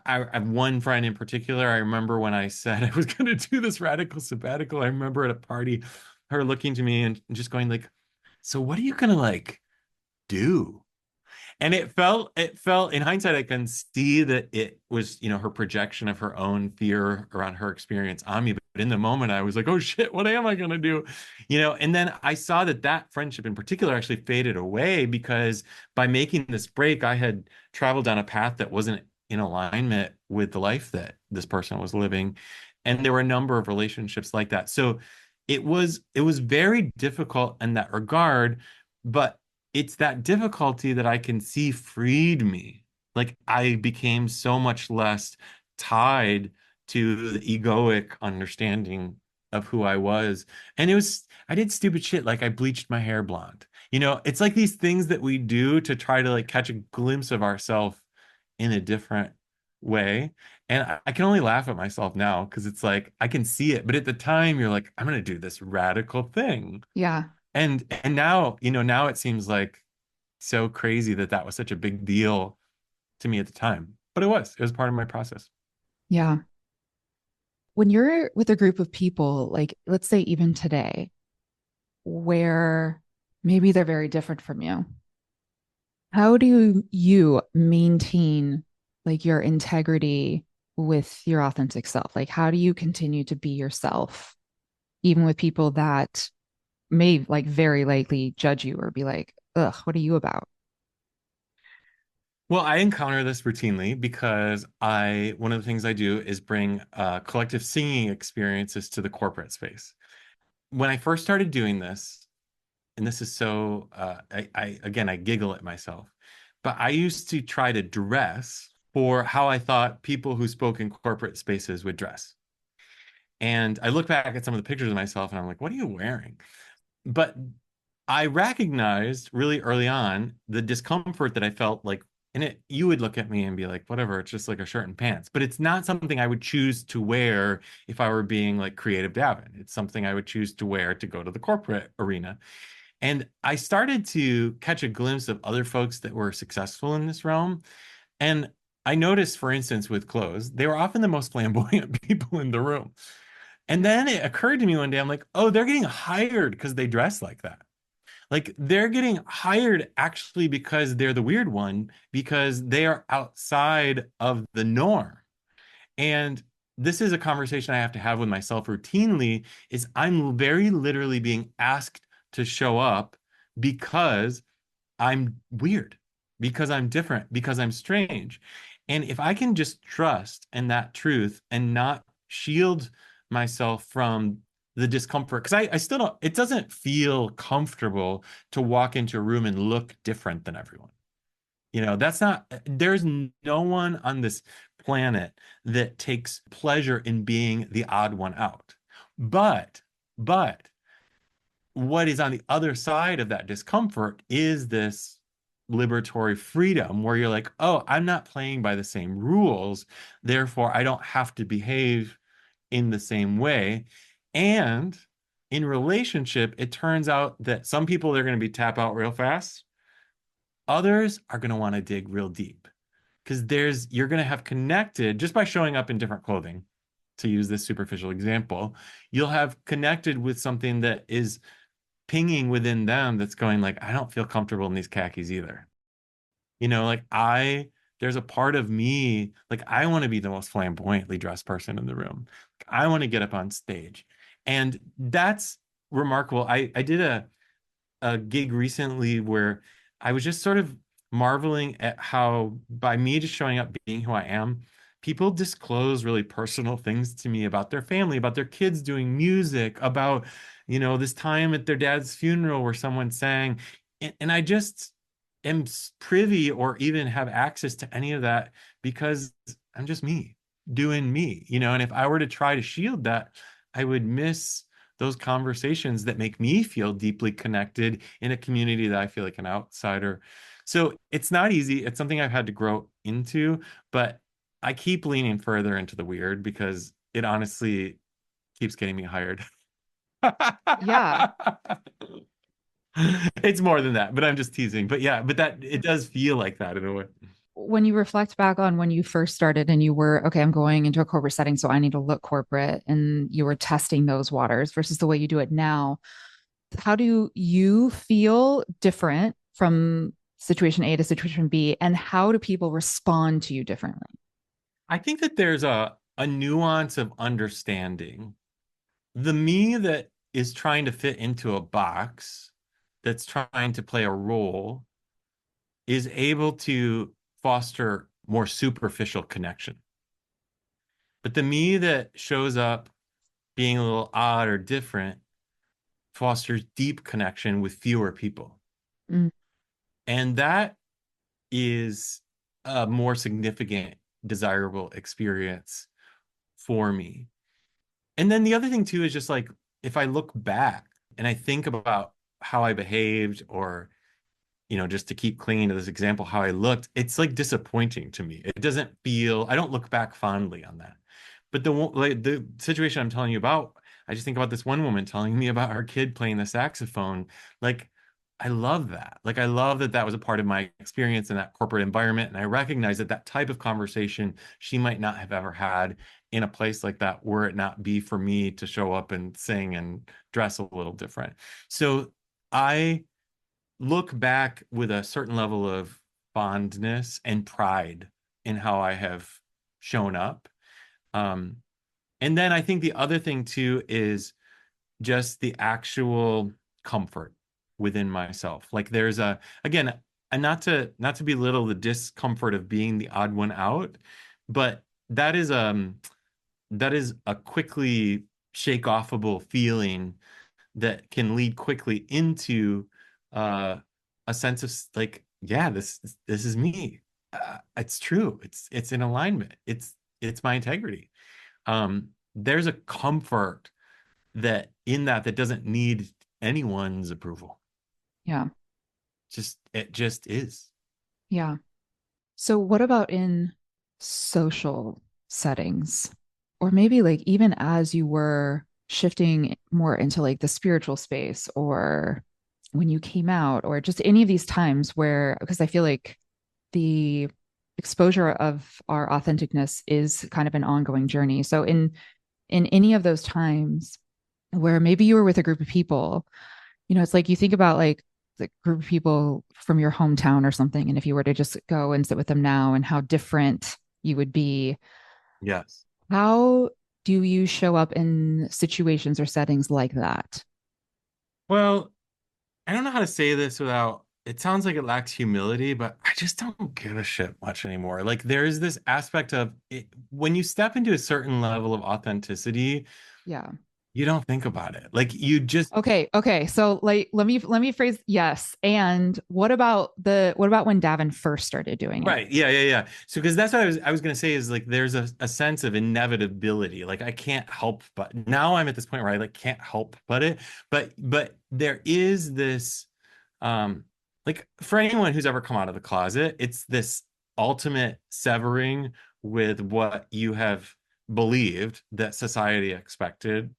I have one friend in particular. I remember when I said I was going to do this radical sabbatical. I remember at a party, her looking to me and just going like, "So what are you gonna like do?" And it felt in hindsight, I can see that it was, her projection of her own fear around her experience on me. But in the moment, I was like, oh shit, what am I gonna do? And then I saw that friendship in particular actually faded away because by making this break, I had traveled down a path that wasn't in alignment with the life that this person was living. And there were a number of relationships like that. So it was very difficult in that regard, but it's that difficulty that I can see freed me. Like I became so much less tied to the egoic understanding of who I was. And I did stupid shit. Like I bleached my hair blonde. It's like these things that we do to try to like catch a glimpse of ourselves in a different way. And I can only laugh at myself now because it's like I can see it. But at the time, you're like, I'm gonna do this radical thing. Yeah. And now, now it seems like so crazy that that was such a big deal to me at the time. But it was part of my process. Yeah. When you're with a group of people, like let's say even today, where maybe they're very different from you, how do you maintain like your integrity with your authentic self? Like, how do you continue to be yourself, even with people that may like very likely judge you or be like, ugh, what are you about? Well, I encounter this routinely because one of the things I do is bring collective singing experiences to the corporate space. When I first started doing this, and this is so, again, I giggle at myself, but I used to try to dress for how I thought people who spoke in corporate spaces would dress. And I look back at some of the pictures of myself and I'm like, what are you wearing? But I recognized really early on the discomfort that I felt like, and you would look at me and be like, whatever, it's just like a shirt and pants. But it's not something I would choose to wear if I were being like creative Davin. It's something I would choose to wear to go to the corporate arena. And I started to catch a glimpse of other folks that were successful in this realm. And I noticed, for instance, with clothes, they were often the most flamboyant people in the room. And then it occurred to me one day, I'm like, oh, they're getting hired because they dress like that. Like they're getting hired actually because they're the weird one, because they are outside of the norm. And this is a conversation I have to have with myself routinely is I'm very literally being asked to show up because I'm weird, because I'm different, because I'm strange. And if I can just trust in that truth and not shield myself from the discomfort, because I still don't, it doesn't feel comfortable to walk into a room and look different than everyone. That's not, there's no one on this planet that takes pleasure in being the odd one out. But, but what is on the other side of that discomfort is this liberatory freedom where you're like, oh, I'm not playing by the same rules. Therefore, I don't have to behave in the same way. And in relationship, it turns out that some people they're going to be tap out real fast. Others are going to want to dig real deep because you're going to have connected just by showing up in different clothing, to use this superficial example, you'll have connected with something that is pinging within them that's going like, I don't feel comfortable in these khakis either. Like there's a part of me, like I want to be the most flamboyantly dressed person in the room. I want to get up on stage. And that's remarkable. I did a gig recently where I was just sort of marveling at how by me just showing up being who I am, people disclose really personal things to me about their family, about their kids doing music, about, this time at their dad's funeral where someone sang. And I just am privy or even have access to any of that because I'm just me doing me, and if I were to try to shield that, I would miss those conversations that make me feel deeply connected in a community that I feel like an outsider. So it's not easy. It's something I've had to grow into, but I keep leaning further into the weird because it honestly keeps getting me hired. Yeah. It's more than that, but I'm just teasing. But yeah, but that it does feel like that in a way. When you reflect back on when you first started and you were, okay, I'm going into a corporate setting, so I need to look corporate, and you were testing those waters versus the way you do it now, how do you feel different from situation A to situation B? And how do people respond to you differently? I think that there's a nuance of understanding. The me that is trying to fit into a box, that's trying to play a role, is able to foster more superficial connection. But the me that shows up being a little odd or different fosters deep connection with fewer people. Mm, And that is a more significant, desirable experience for me. And then the other thing too is just like if I look back and I think about how I behaved or just to keep clinging to this example, how I looked, it's like disappointing to me. It doesn't feel, I don't look back fondly on that. But the situation I'm telling you about, I just think about this one woman telling me about her kid playing the saxophone. Like, I love that. Like, I love that that was a part of my experience in that corporate environment. And I recognize that that type of conversation she might not have ever had in a place like that, were it not be for me to show up and sing and dress a little different. So I look back with a certain level of fondness and pride in how I have shown up. Um, and then I think the other thing too is just the actual comfort within myself. Like there's again, and not to belittle the discomfort of being the odd one out, but that is a quickly shake offable feeling that can lead quickly into uh, a sense of like, yeah, this is me. It's true. It's in alignment. It's my integrity. There's a comfort that in that doesn't need anyone's approval. yeah. Just it just is. Yeah. So, what about in social settings? Or maybe like even as you were shifting more into like the spiritual space or when you came out, or just any of these times where, because I feel like the exposure of our authenticness is kind of an ongoing journey. So, in any of those times where maybe you were with a group of people, it's like you think about like the group of people from your hometown or something. And if you were to just go and sit with them now and how different you would be, Yes. how do you show up in situations or settings like that? Well, I don't know how to say this without it sounds like it lacks humility, but I just don't give a shit much anymore. Like there's this aspect of it, when you step into a certain level of authenticity, Yeah. you don't think about it. Like you just Okay. Okay. So like let me phrase yes. And what about when Davin first started doing it? right. Yeah, yeah, yeah. So because that's what I was gonna say is like there's a sense of inevitability. Like I can't help but now I'm at this point where I like can't help but it. But there is this like for anyone who's ever come out of the closet, it's this ultimate severing with what you have believed that society expected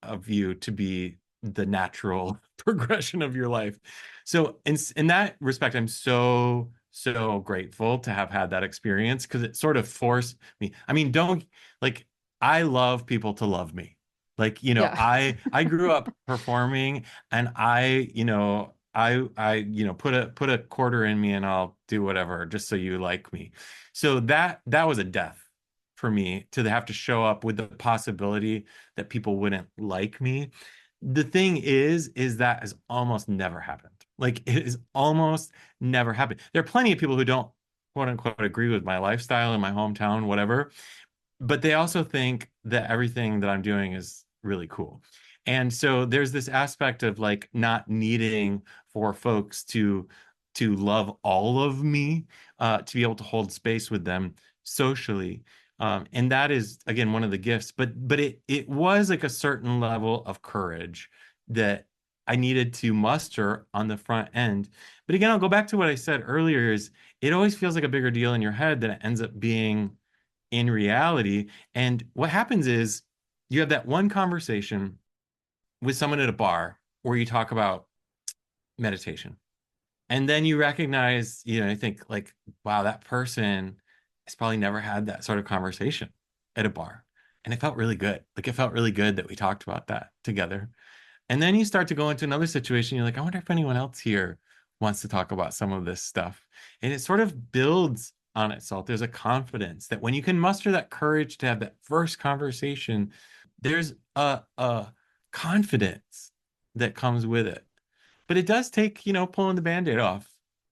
of you to be the natural progression of your life. So in that respect, I'm so grateful to have had that experience because it sort of forced me. I mean, don't like I love people to love me. Like, Yeah. I grew up performing and I put a quarter in me and I'll do whatever just so you like me. So that was a death for me to have to show up with the possibility that people wouldn't like me. The thing is that has almost never happened. Like it is almost never happened. There are plenty of people who don't quote unquote agree with my lifestyle in my hometown, whatever, but they also think that everything that I'm doing is really cool. And so there's this aspect of like not needing for folks to love all of me, to be able to hold space with them socially. And that is again one of the gifts. But it was like a certain level of courage that I needed to muster on the front end. But again, I'll go back to what I said earlier is it always feels like a bigger deal in your head than it ends up being in reality. And what happens is you have that one conversation with someone at a bar where you talk about meditation. And then you recognize, you think like, wow, that person has probably never had that sort of conversation at a bar. And it felt really good. Like it felt really good that we talked about that together. And then you start to go into another situation. You're like, I wonder if anyone else here wants to talk about some of this stuff. And it sort of builds on itself. There's a confidence that when you can muster that courage to have that first conversation, there's a confidence that comes with it. But it does take, pulling the band-aid off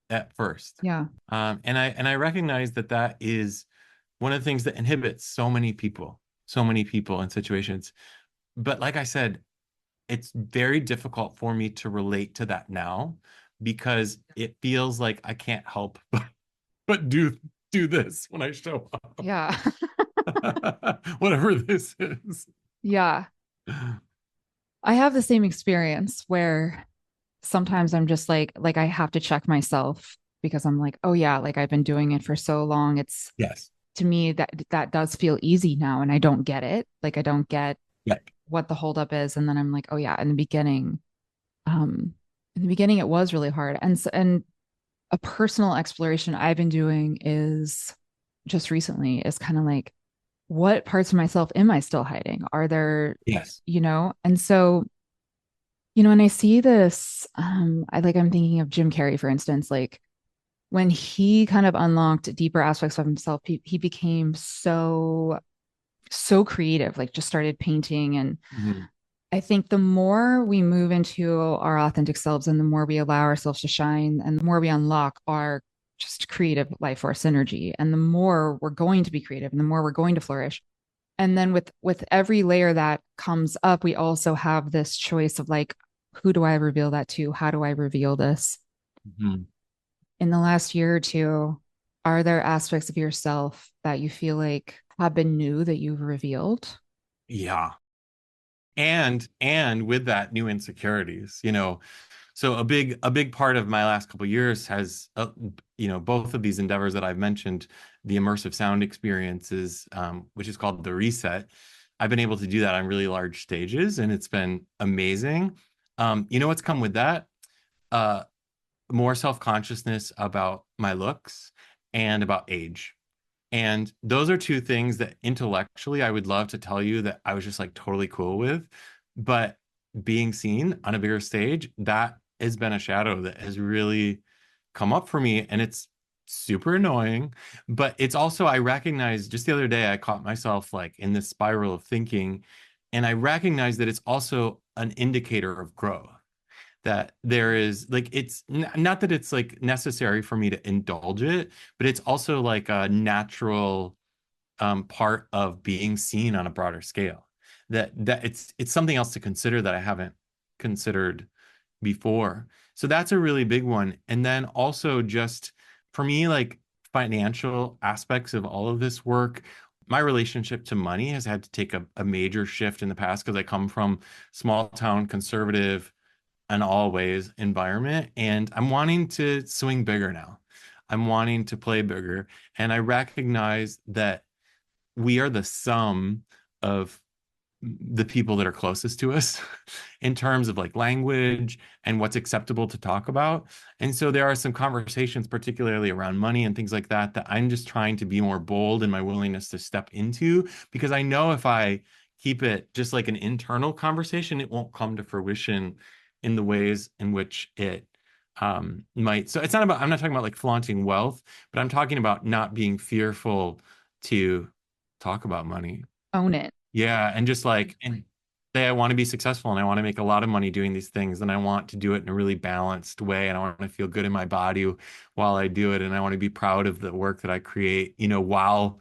at first. Yeah. And I recognize that that is one of the things that inhibits so many people in situations. But like I said, it's very difficult for me to relate to that now because it feels like I can't help but do this when I show Yeah. up, whatever this is. Yeah. I have the same experience where sometimes I'm just like I have to check myself because I'm like, oh yeah, like I've been doing it for so long. It's Yes. to me that does feel easy now and I don't get it. Like I don't get Yeah. what the holdup is. And then I'm like, oh yeah, um, in the beginning it was really hard. And a personal exploration I've been doing is just recently is kind of like, what parts of myself am I still hiding? Are there, Yes. and so and I see this, I'm thinking of Jim Carrey, for instance, like when he kind of unlocked deeper aspects of himself, he became so creative, like just started painting. And Mhm. I think the more we move into our authentic selves and the more we allow ourselves to shine and the more we unlock our just creative life force energy and the more we're going to be creative and the more we're going to flourish. And then with every layer that comes up, we also have this choice of like, who do I reveal that to? How do I reveal this? Mhm. In the last year or two, are there aspects of yourself that you feel like have been new that you've revealed? Yeah. And with that, new insecurities, so a big part of my last couple of years has both of these endeavors that I've mentioned, the immersive sound experiences, which is called the reset. I've been able to do that on really large stages, and it's been amazing. What's come with that? uh More self-consciousness about my looks and about age. And those are two things that intellectually I would love to tell you that I was just like totally cool with. But being seen on a bigger stage, that has been a shadow that has really come up for me. And it's super annoying. But it's also, I recognize just the other day, I caught myself like in this spiral of thinking. And I recognize that it's also an indicator of growth, that there is like it's not that it's like necessary for me to indulge it, but it's also like a natural part of being seen on a broader scale. That it's something else to consider that I haven't considered before. So that's a really big one. And then also just for me, like financial aspects of all of this work. My relationship to money has had to take a major shift in the past because I come from small town conservative an always environment. And I'm wanting to swing bigger now. I'm wanting to play bigger. And I recognize that we are the sum of the people that are closest to us in terms of like language and what's acceptable to talk about. And so there are some conversations, particularly around money and things like that, that I'm just trying to be more bold in my willingness to step into because I know if I keep it just like an internal conversation, it won't come to fruition in the ways in which it might. So it's not about, I'm not talking about like flaunting wealth, but I'm talking about not being fearful to talk about money. Own it. Yeah, and just like and say I want to be successful and I want to make a lot of money doing these things, and I want to do it in a really balanced way, and I want to feel good in my body while I do it, and I want to be proud of the work that I create, while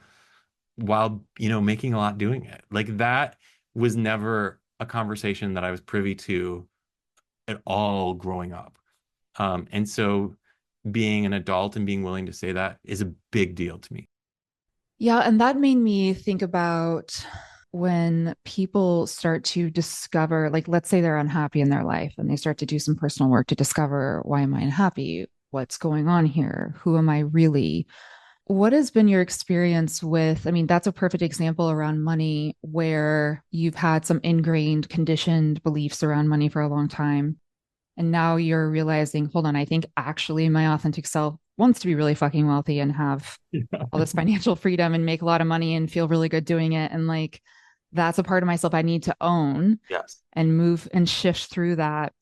making a lot doing it. Like that was never a conversation that I was privy to at all growing up. And so being an adult and being willing to say that is a big deal to me. Yeah, and that made me think about when people start to discover, like, let's say they're unhappy in their life and they start to do some personal work to discover, why am I unhappy? What's going on here? Who am I really? What has been your experience with? I mean, that's a perfect example around money where you've had some ingrained, conditioned beliefs around money for a long time. And now you're realizing, hold on, I think actually my authentic self wants to be really fucking wealthy and have all this financial freedom and make a lot of money and feel really good doing it. And like, that's a part of myself I need to own Yes. and move and shift through that.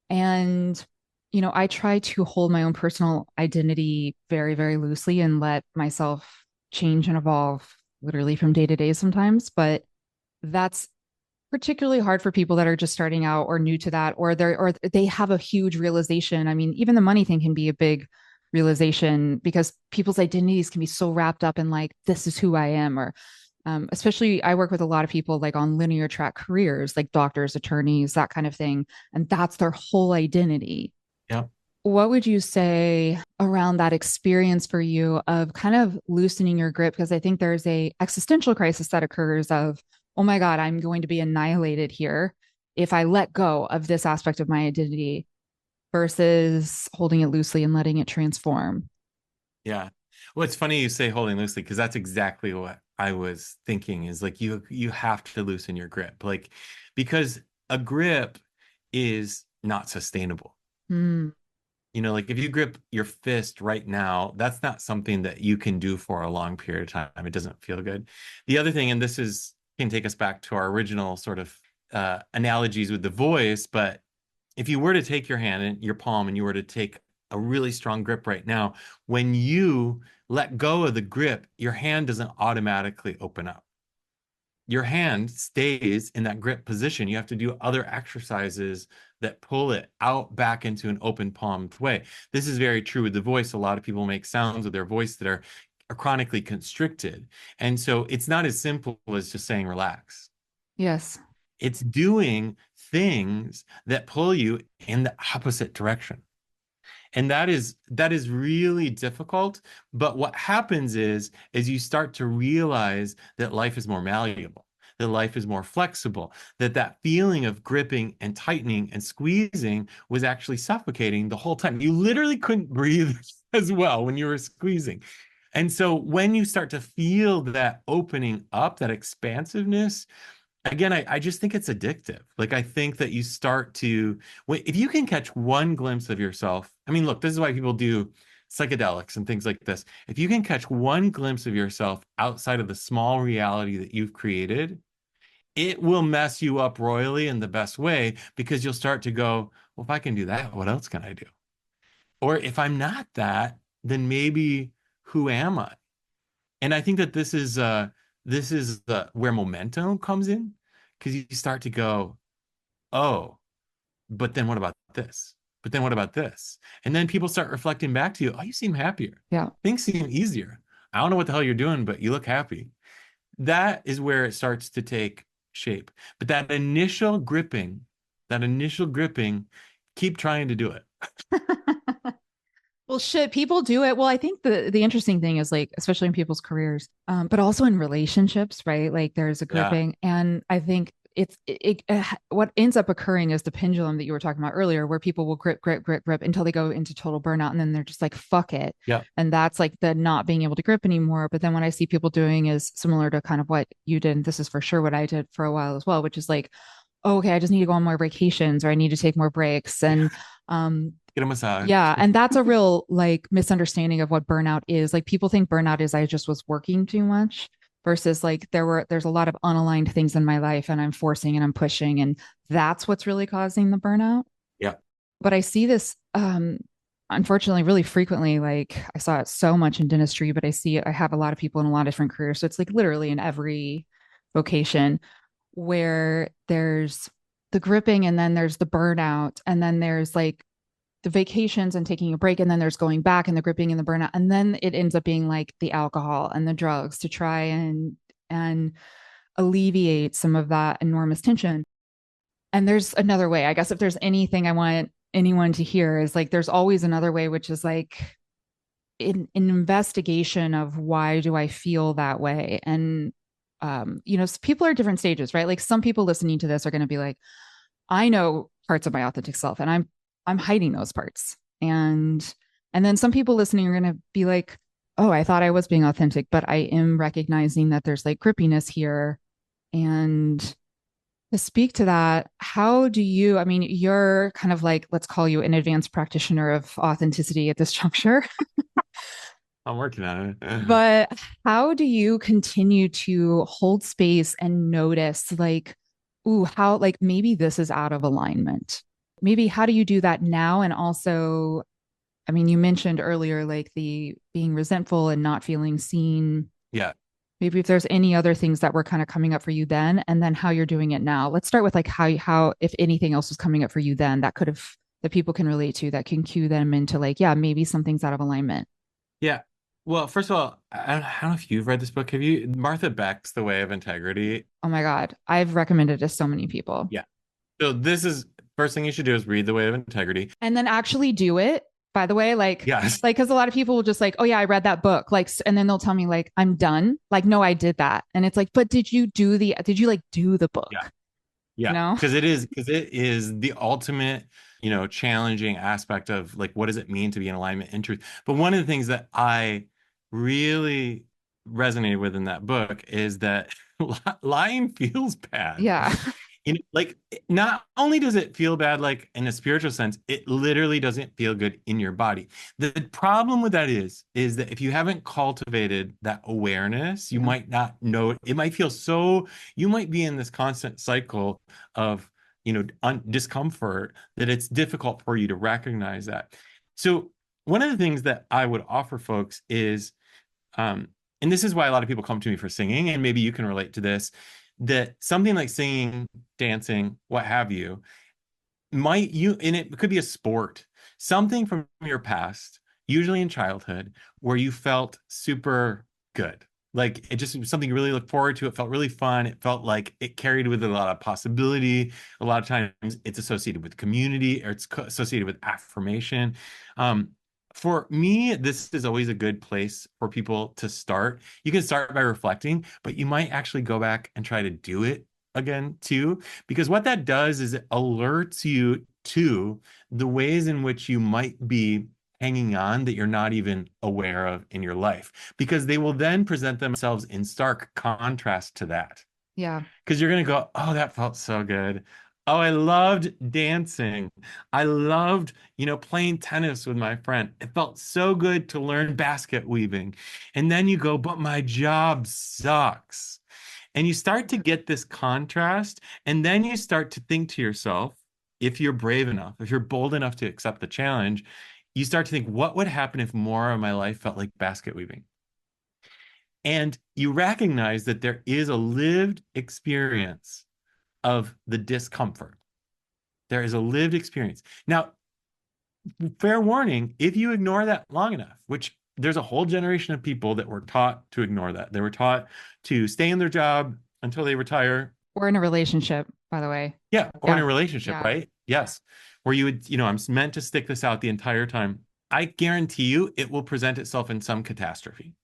And, I try to hold my own personal identity very, very loosely and let myself change and evolve literally from day to day sometimes. But that's particularly hard for people that are just starting out or new to that, or they have a huge realization. I mean, even the money thing can be a big realization, because people's identities can be so wrapped up in like, this is who I am, or especially I work with a lot of people like on linear track careers, like doctors, attorneys, that kind of thing. And that's their whole identity. Yeah. What would you say around that experience for you of kind of loosening your grip? Because I think there's a existential crisis that occurs of, oh my God, I'm going to be annihilated here if I let go of this aspect of my identity versus holding it loosely and letting it transform. Yeah. Well, it's funny you say holding loosely because that's exactly what I was thinking is like you have to loosen your grip. Like because a grip is not sustainable. Mm, Like if you grip your fist right now, that's not something that you can do for a long period of time. It doesn't feel good. The other thing, and this is can take us back to our original sort of analogies with the voice, but if you were to take your hand and your palm and you were to take a really strong grip right now, when you let go of the grip, your hand doesn't automatically open up. Your hand stays in that grip position. You have to do other exercises that pull it out back into an open palmed way. This is very true with the voice. A lot of people make sounds with their voice that are chronically constricted. And so it's not as simple as just saying relax. yes. It's doing things that pull you in the opposite direction. And that is really difficult. But what happens is you start to realize that life is more malleable, that life is more flexible, that feeling of gripping and tightening and squeezing was actually suffocating the whole time. You literally couldn't breathe as well when you were squeezing. And so when you start to feel that opening up, that expansiveness, again, I just think it's addictive. Like I think that you start to, if you can catch one glimpse of yourself. I mean, look, this is why people do psychedelics and things like this. If you can catch one glimpse of yourself outside of the small reality that you've created, it will mess you up royally in the best way because you'll start to go, well, if I can do that, what else can I do? Or if I'm not that, then maybe who am I? And I think that this is where momentum comes in because you start to go, oh, but then what about this? But then what about this? And then people start reflecting back to you, oh, you seem happier. Yeah. Things seem easier. I don't know what the hell you're doing, but you look happy. That is where it starts to take shape. But that initial gripping, keep trying to do it. Well, shit, people do it. Well, I think the interesting thing is like, especially in people's careers, but also in relationships, right? Like there's a Yeah. gripping, and I think what ends up occurring is the pendulum that you were talking about earlier, where people will grip, grip, grip, grip until they go into total burnout, and then they're just like, fuck it, Yeah. and that's like the not being able to grip anymore. But then what I see people doing is similar to kind of what you did, and this is for sure what I did for a while as well, which is like, oh, okay, I just need to go on more vacations, or I need to take more breaks, Yeah. and Get a massage. yeah, and that's a real like misunderstanding of what burnout is. Like people think burnout is I just was working too much versus like there's a lot of unaligned things in my life and I'm forcing and I'm pushing, and that's what's really causing the burnout. Yeah. But I see this unfortunately really frequently. Like I saw it so much in dentistry, but I have a lot of people in a lot of different careers. So it's like literally in every vocation where there's the gripping and then there's the burnout and then there's like the vacations and taking a break, and then there's going back and the gripping and the burnout, and then it ends up being like the alcohol and the drugs to try and alleviate some of that enormous tension. And there's another way, I guess. If there's anything I want anyone to hear is like there's always another way, which is like an investigation of why do I feel that way. And people are at different stages, right? Like some people listening to this are going to be like, I know parts of my authentic self and I'm hiding those parts. And then some people listening are going to be like, oh, I thought I was being authentic, but I am recognizing that there's like grippiness here. And to speak to that, how do you, I mean, you're kind of like, let's call you an advanced practitioner of authenticity at this juncture, I'm working on it. but how do you continue to hold space and notice like, ooh, how like maybe this is out of alignment? Maybe how do you do that now? And also, I mean, you mentioned earlier like the being resentful and not feeling seen. Yeah. Maybe if there's any other things that were kind of coming up for you then, and then how you're doing it now. Let's start with like how if anything else was coming up for you then that could have that people can relate to that can cue them into like, yeah, maybe something's out of alignment. Yeah. Well, first of all, I don't know if you've read this book. Have you? Martha Beck's The Way of Integrity. Oh my God. I've recommended it to so many people. Yeah. So this is first thing you should do is read The Way of Integrity. And then actually do it, by the way, Yes. because a lot of people will just like, oh yeah, I read that book. Like, and then they'll tell me like, I'm done. Like, no, I did that. And it's like, but did you like do the book? Yeah. You Yeah, know? because it is the ultimate, challenging aspect of like what does it mean to be in alignment in truth. But one of the things that I really resonated with in that book is that lying feels bad. Yeah. Like not only does it feel bad, like in a spiritual sense, it literally doesn't feel good in your body. The problem with that is that if you haven't cultivated that awareness, you Yeah. might not know. It might feel so, you might be in this constant cycle of, discomfort that it's difficult for you to recognize that. So one of the things that I would offer folks is, um, and this is why a lot of people come to me for singing, and maybe you can relate to this, that something like singing, dancing, what have you, and it could be a sport, something from your past, usually in childhood, where you felt super good. Like it just was something you really looked forward to. It felt really fun. It felt like it carried with it a lot of possibility. A lot of times it's associated with community or it's associated with affirmation. Um, for me, this is always a good place for people to start. You can start by reflecting, but you might actually go back and try to do it again too, because what that does is it alerts you to the ways in which you might be hanging on that you're not even aware of in your life, because they will then present themselves in stark contrast to that. Yeah. Because you're going to go, oh, that felt so good. Oh, I loved dancing. I loved, playing tennis with my friend. It felt so good to learn basket weaving. And then you go, but my job sucks. And you start to get this contrast, and then you start to think to yourself, if you're brave enough, if you're bold enough to accept the challenge, you start to think, what would happen if more of my life felt like basket weaving? And you recognize that there is a lived experience of the discomfort. There is a lived experience. Now, fair warning, if you ignore that long enough, which there's a whole generation of people that were taught to ignore that. They were taught to stay in their job until they retire. Or in a relationship, by the way. Yeah, or in Yeah. a relationship, Yeah. right? Yes. Where you would, I'm meant to stick this out the entire time. I guarantee you it will present itself in some catastrophe.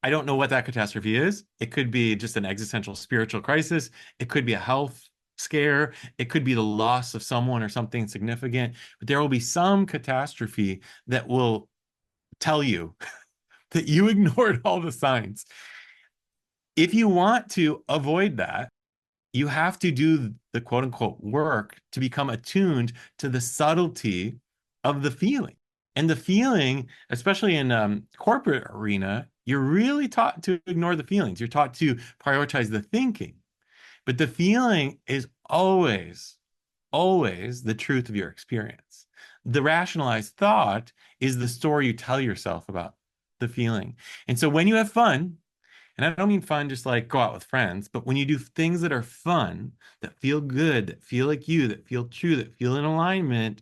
I don't know what that catastrophe is. It could be just an existential spiritual crisis. It could be a health scare. It could be the loss of someone or something significant. But there will be some catastrophe that will tell you that you ignored all the signs. If you want to avoid that, you have to do the quote unquote work to become attuned to the subtlety of the feeling. And the feeling, especially in corporate arena, you're really taught to ignore the feelings. You're taught to prioritize the thinking. But the feeling is always, always the truth of your experience. The rationalized thought is the story you tell yourself about the feeling. And so when you have fun, and I don't mean fun just like go out with friends, but when you do things that are fun, that feel good, that feel like you, that feel true, that feel in alignment,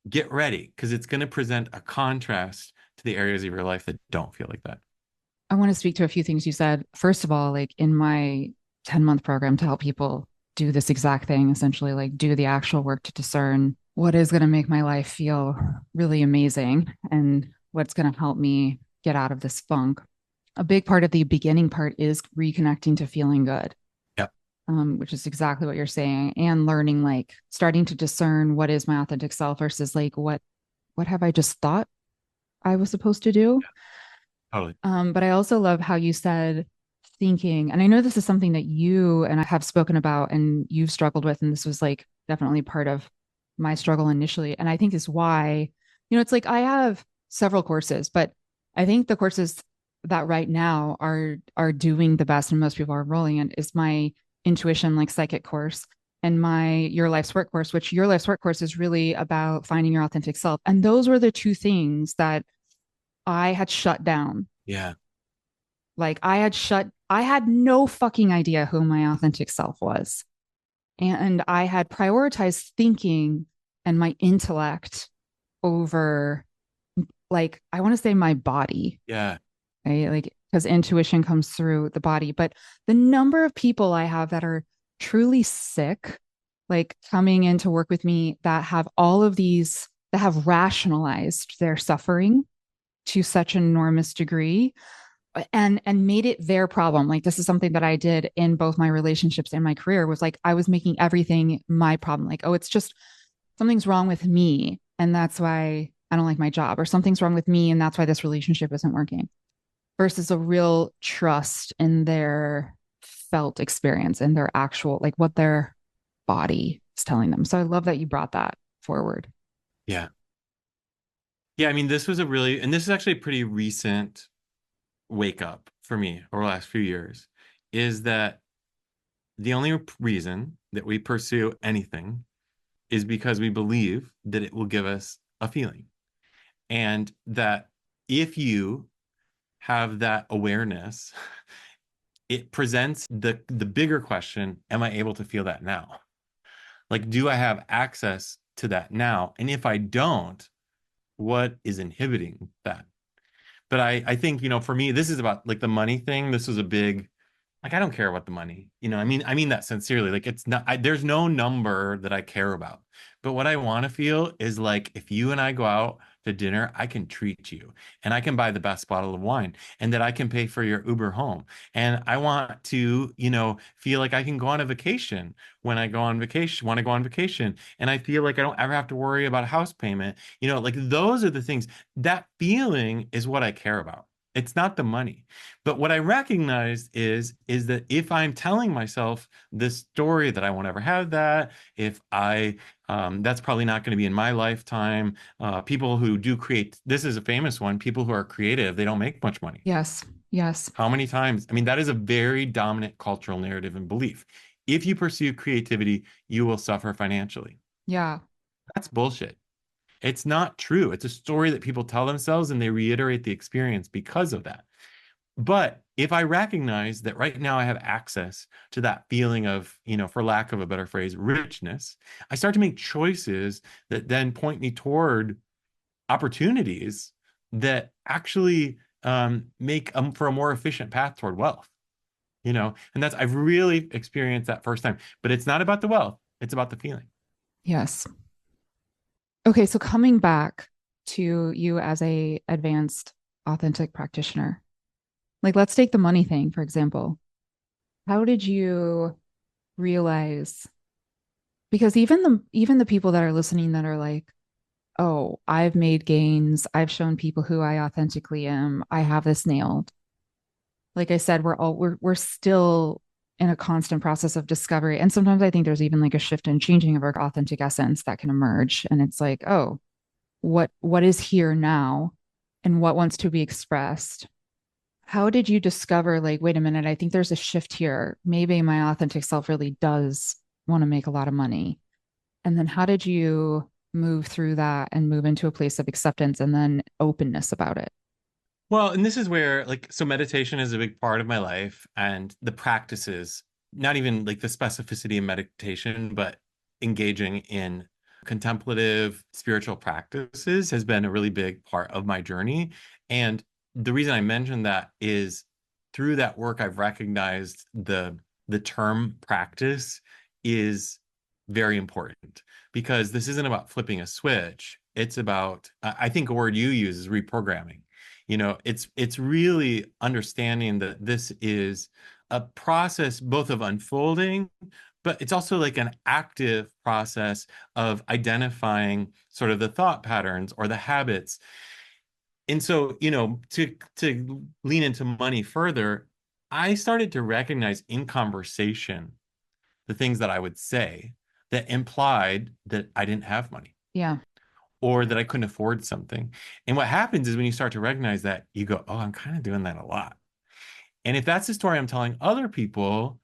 get ready because it's going to present a contrast to the areas of your life that don't feel like that. I want to speak to a few things you said. First of all, like in my 10-month program to help people do this exact thing, essentially, like do the actual work to discern what is going to make my life feel really amazing and what's going to help me get out of this funk. A big part of the beginning part is reconnecting to feeling good, Yep. which is exactly what you're saying, and learning, like starting to discern what is my authentic self versus like what have I just thought I was supposed to do. Totally. But I also love how you said thinking, and I know this is something that you and I have spoken about and you've struggled with, and this was like definitely part of my struggle initially. And I think is why, it's like I have several courses, but I think the courses that right now are doing the best and most people are enrolling in is my intuition, like psychic course, and my Your Life's Work course, which Your Life's Work course is really about finding your authentic self. And those were the two things that I had shut down. Yeah. Like I had no fucking idea who my authentic self was. And I had prioritized thinking and my intellect over, like, I want to say my body, Yeah. right? Like, because intuition comes through the body. But the number of people I have that are truly sick, like coming in to work with me, that have all of these, that have rationalized their suffering to such an enormous degree and made it their problem. Like, this is something that I did in both my relationships and my career, was like I was making everything my problem. Like, oh, it's just something's wrong with me and that's why I don't like my job, or something's wrong with me and that's why this relationship isn't working, versus a real trust in their felt experience and their actual, like, what their body is telling them. So I love that you brought that forward. Yeah. Yeah. I mean, this was a really, and this is actually a pretty recent wake up for me over the last few years, is that the only reason that we pursue anything is because we believe that it will give us a feeling. And that if you have that awareness, it presents the bigger question, am I able to feel that now? Like, do I have access to that now? And if I don't, what is inhibiting that? But I think, for me, this is about like the money thing. This was a big, like, I don't care about the money. I mean that sincerely. Like, it's not, there's no number that I care about. But what I want to feel is like, if you and I go out to dinner, I can treat you and I can buy the best bottle of wine and that I can pay for your Uber home. And I want to, feel like I can go on a vacation when I go on vacation, want to go on vacation. And I feel like I don't ever have to worry about a house payment. Like those are the things. That feeling is what I care about. It's not the money. But what I recognized is that if I'm telling myself this story that I won't ever have that, if I that's probably not going to be in my lifetime. People who do create, this is a famous one. People who are creative, they don't make much money. Yes. Yes. How many times? I mean, that is a very dominant cultural narrative and belief. If you pursue creativity, you will suffer financially. Yeah. That's bullshit. It's not true. It's a story that people tell themselves and they reiterate the experience because of that. But if I recognize that right now I have access to that feeling of, for lack of a better phrase, richness, I start to make choices that then point me toward opportunities that actually make for a more efficient path toward wealth, and I've really experienced that first time. But it's not about the wealth, it's about the feeling. Yes. Okay, so coming back to you as a advanced authentic practitioner, like, let's take the money thing, for example. How did you realize, because even the people that are listening that are like, "Oh, I've made gains. I've shown people who I authentically am. I have this nailed." Like I said, we're still in a constant process of discovery. And sometimes I think there's even like a shift and changing of our authentic essence that can emerge. And it's like, oh, what is here now and what wants to be expressed? How did you discover, like, wait a minute, I think there's a shift here. Maybe my authentic self really does want to make a lot of money. And then how did you move through that and move into a place of acceptance and then openness about it? Well, and this is where, like, so meditation is a big part of my life, and the practices, not even like the specificity of meditation, but engaging in contemplative spiritual practices has been a really big part of my journey. And the reason I mention that is through that work, I've recognized the term practice is very important, because this isn't about flipping a switch. It's about, I think a word you use is reprogramming. It's really understanding that this is a process both of unfolding, but it's also like an active process of identifying sort of the thought patterns or the habits. And so, to lean into money further, I started to recognize in conversation the things that I would say that implied that I didn't have money Yeah. or that I couldn't afford something. And what happens is when you start to recognize that, you go, oh, I'm kind of doing that a lot. And if that's the story I'm telling other people,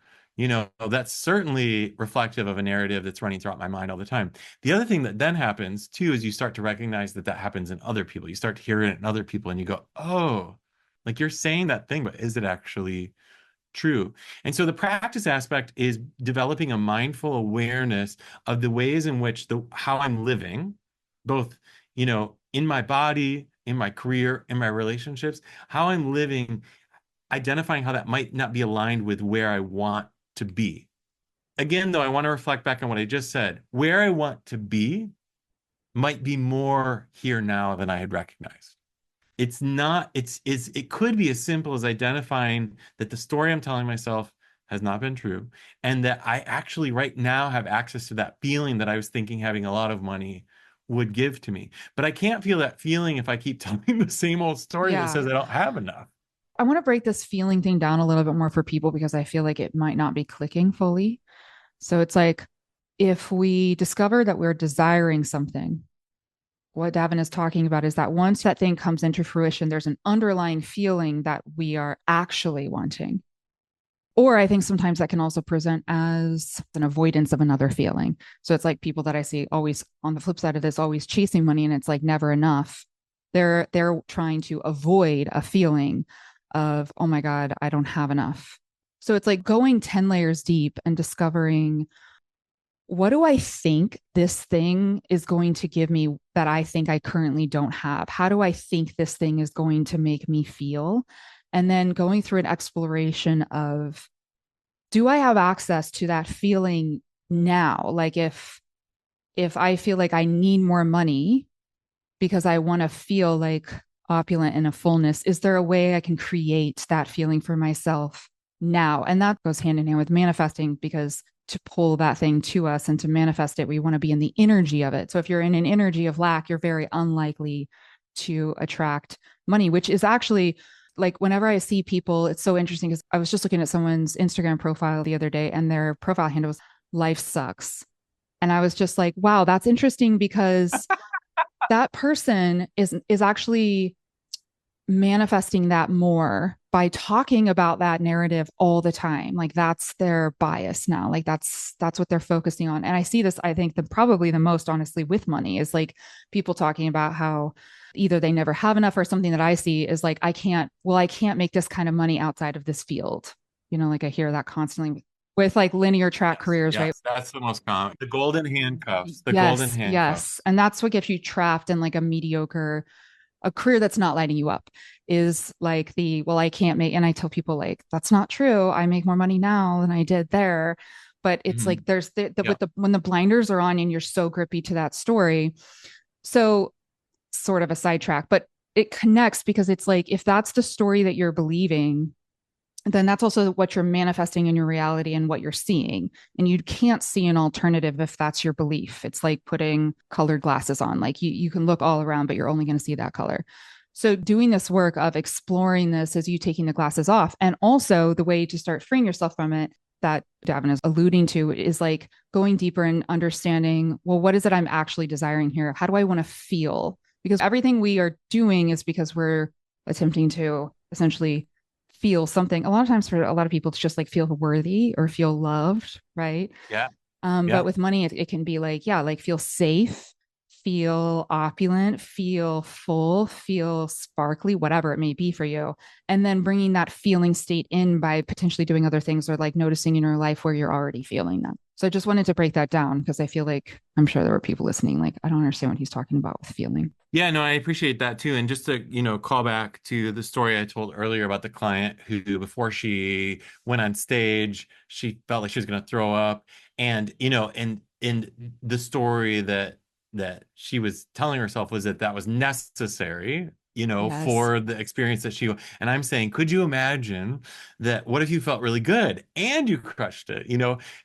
that's certainly reflective of a narrative that's running throughout my mind all the time. The other thing that then happens too is you start to recognize that that happens in other people. You start to hear it in other people and you go, oh, like, you're saying that thing, but is it actually true. And so the practice aspect is developing a mindful awareness of the ways in which the how I'm living, both, in my body, in my career, in my relationships, how I'm living, identifying how that might not be aligned with where I want to be. Again, though, I want to reflect back on what I just said. Where I want to be might be more here now than I had recognized. It's not, it could be as simple as identifying that the story I'm telling myself has not been true, and that I actually right now have access to that feeling that I was thinking having a lot of money would give to me. But I can't feel that feeling if I keep telling the same old story that Yeah. says I don't have enough. I want to break this feeling thing down a little bit more for people because I feel like it might not be clicking fully. So it's like if we discover that we're desiring something, what Davin is talking about is that once that thing comes into fruition, there's an underlying feeling that we are actually wanting. Or I think sometimes that can also present as an avoidance of another feeling. So it's like people that I see always on the flip side of this, always chasing money, and it's like never enough. They're trying to avoid a feeling of, oh my God, I don't have enough. So it's like going 10 layers deep and discovering, what do I think this thing is going to give me that I think I currently don't have? How do I think this thing is going to make me feel? And then going through an exploration of, do I have access to that feeling now? Like if I feel like I need more money because I want to feel like opulent and a fullness, is there a way I can create that feeling for myself now? And that goes hand in hand with manifesting, because to pull that thing to us and to manifest it, we want to be in the energy of it. So if you're in an energy of lack, you're very unlikely to attract money, which is actually like whenever I see people, it's so interesting because I was just looking at someone's Instagram profile the other day and their profile handle was life sucks. And I was just like, wow, that's interesting because that person is actually manifesting that more by talking about that narrative all the time. Like that's their bias now. Like that's what they're focusing on. And I see this, I think, the probably the most honestly with money is like people talking about how either they never have enough, or something that I see is like, I can't make this kind of money outside of this field. Like I hear that constantly with like linear track Yes, careers, right? yes, that's the most common. The golden handcuffs, the golden Yes, yes. handcuffs. And that's what gets you trapped in like a career that's not lighting you up, is like well, I can't make, and I tell people like, that's not true. I make more money now than I did there. But it's like, Mhm. there's Yeah. when the blinders are on and you're so grippy to that story. So sort of a sidetrack, but it connects because it's like, if that's the story that you're believing, then that's also what you're manifesting in your reality and what you're seeing. And you can't see an alternative if that's your belief. It's like putting colored glasses on. Like you can look all around, but you're only going to see that color. So doing this work of exploring this as you taking the glasses off, and also the way to start freeing yourself from it that Davin is alluding to is like going deeper and understanding, well, what is it I'm actually desiring here? How do I want to feel? Because everything we are doing is because we're attempting to essentially feel something. A lot of times for a lot of people, it's just like feel worthy or feel loved, right? Yeah. But Yeah. with money, it can be like, yeah, like feel safe, feel opulent, feel full, feel sparkly, whatever it may be for you. And then bringing that feeling state in by potentially doing other things, or like noticing in your life where you're already feeling that. So I just wanted to break that down because I feel like I'm sure there were people listening, like, I don't understand what he's talking about with feeling. Yeah, no, I appreciate that too. And just to, call back to the story I told earlier about the client who, before she went on stage, she felt like she was going to throw up. And, and the story that she was telling herself was that was necessary, Yes. for the experience that and I'm saying, could you imagine that? What if you felt really good and you crushed it,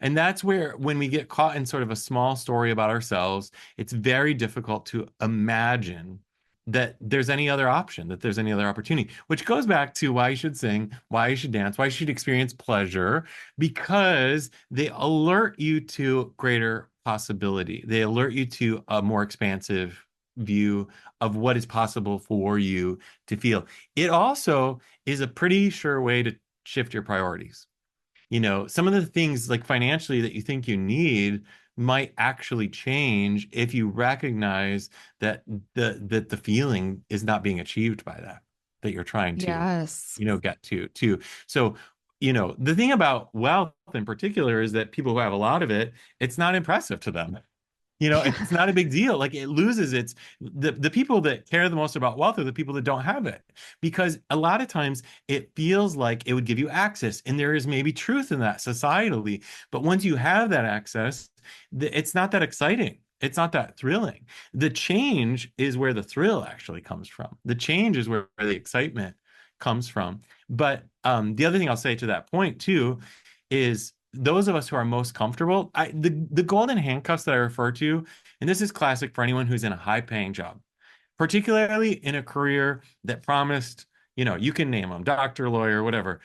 And that's where, when we get caught in sort of a small story about ourselves, it's very difficult to imagine that there's any other option, that there's any other opportunity, which goes back to why you should sing, why you should dance, why you should experience pleasure, because they alert you to greater possibility. They alert you to a more expansive view of what is possible for you to feel. It also is a pretty sure way to shift your priorities. Some of the things like financially that you think you need might actually change if you recognize that the feeling is not being achieved by that you're trying to, Yes. get to too. So the thing about wealth in particular is that people who have a lot of it, it's not impressive to them. It's not a big deal. Like it loses its the people that care the most about wealth are the people that don't have it. Because a lot of times it feels like it would give you access, and there is maybe truth in that societally. But once you have that access, it's not that exciting. It's not that thrilling. The change is where the thrill actually comes from. The change is where the excitement comes from. But the other thing I'll say to that point too is those of us who are most comfortable, the golden handcuffs that I refer to, and this is classic for anyone who's in a high paying job, particularly in a career that promised, you can name them, doctor, lawyer, whatever,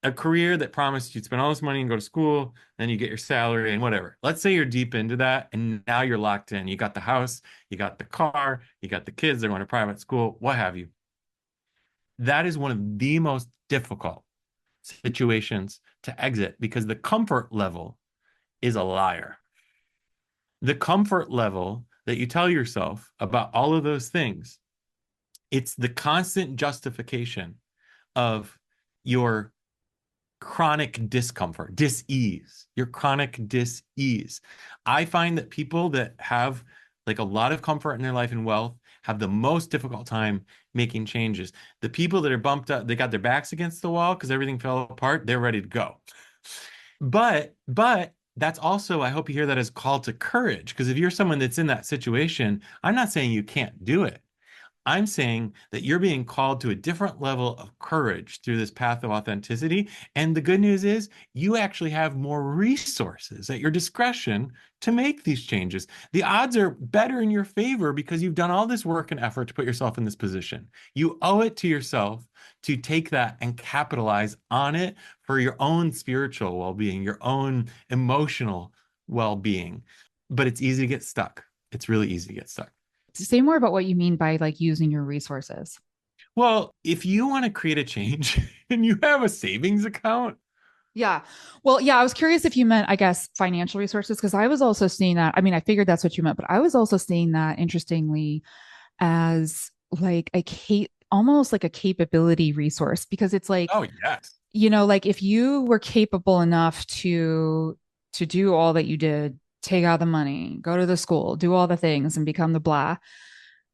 a career that promised you'd spend all this money and go to school, then you get your salary and whatever. Let's say you're deep into that and now you're locked in. You got the house, you got the car, you got the kids, they're going to private school, what have you. That is one of the most difficult situations to exit because the comfort level is a liar. The comfort level that you tell yourself about all of those things, it's the constant justification of your chronic discomfort, dis-ease, your chronic dis-ease. I find that people that have like a lot of comfort in their life and wealth have the most difficult time making changes. The people that are bumped up, they got their backs against the wall because everything fell apart, they're ready to go. But that's also, I hope you hear that as a call to courage. Because if you're someone that's in that situation, I'm not saying you can't do it. I'm saying that you're being called to a different level of courage through this path of authenticity. And the good news is you actually have more resources at your discretion to make these changes. The odds are better in your favor because you've done all this work and effort to put yourself in this position. You owe it to yourself to take that and capitalize on it for your own spiritual well-being, your own emotional well-being. But it's easy to get stuck. It's really easy to get stuck. Say more about what you mean by like using your resources. Well, if you want to create a change and you have a savings account, Yeah. Well, yeah, I was curious if you meant, I guess, financial resources, because I was also seeing that. I mean, I figured that's what you meant, but I was also seeing that interestingly as like almost like a capability resource, because it's like, oh yes. like if you were capable enough to do all that you did, take out the money, go to the school, do all the things and become the blah,